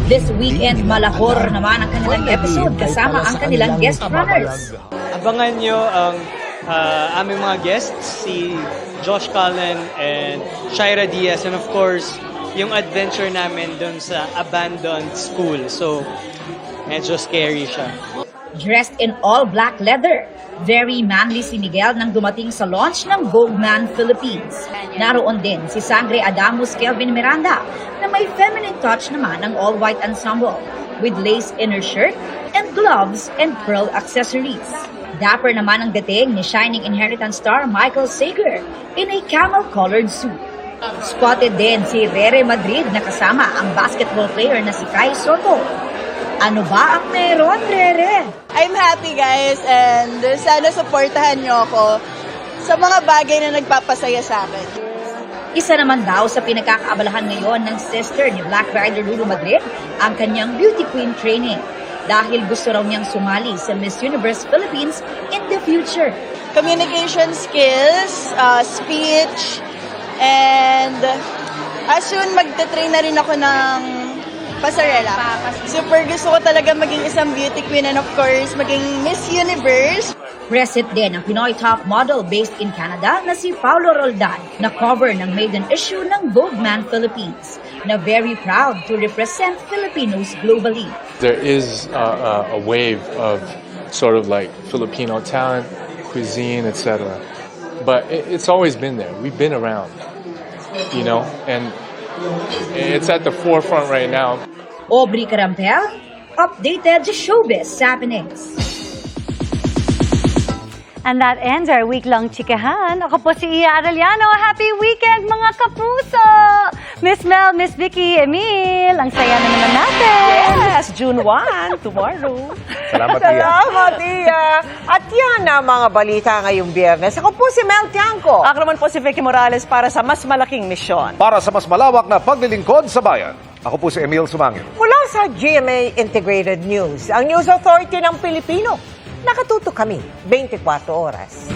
This weekend, malahor naman ang kanilang episode kasama ang kanilang guest runners. Abangan nyo ang aming mga guests, si Josh Cullen and Shaira Diaz, and of course, yung adventure namin dun sa abandoned school. So, medyo scary siya. Dressed in all black leather, very manly si Miguel nang dumating sa launch ng Vogue Man Philippines. Naroon din si Sangre Adamus Kelvin Miranda na may feminine touch naman ang all-white ensemble with lace inner shirt and gloves and pearl accessories. Dapper naman ang dating ni Shining Inheritance star Michael Sager in a camel-colored suit. Spotted din si Rere Madrid na kasama ang basketball player na si Kai Soto. Ano ba ang meron, Rere? I'm happy guys and sana supportahan niyo ako sa mga bagay na nagpapasaya sa akin. Isa naman daw sa pinagkakaabalahan ngayon ng sister ni Black Rider Lulu Madrid ang kanyang beauty queen training dahil gusto raw niyang sumali sa Miss Universe Philippines in the future. Communication skills, speech, and soon magte-train na rin ako ng pasarela. Super gusto ko talaga maging isang beauty queen and of course maging Miss Universe. Present din ang Pinoy top model based in Canada na si Paulo Roldan na cover ng maiden issue ng Vogue Man Philippines na very proud to represent Filipinos globally. There is a wave of sort of like Filipino talent, cuisine, etc. But it's always been there. We've been around, you know, and it's at the forefront right now. Aubrey Carampel, updated showbiz happenings. And that ends our week-long chikahan. Ako po si Iya Arellano. Happy weekend, mga kapuso! Miss Mel, Miss Vicky, Emil, ang saya na naman natin. Yes, June 1, tomorrow. Salamat, Iya. Salamat, Iya. At yan ang mga balita ngayong Biyernes. Ako po si Mel Tiangco. Ako naman po si Vicky Morales para sa mas malaking misyon. Para sa mas malawak na paglilingkod sa bayan, ako po si Emil Sumangil. Mula sa GMA Integrated News, ang News Authority ng Pilipino. Nakatutok kami 24 oras.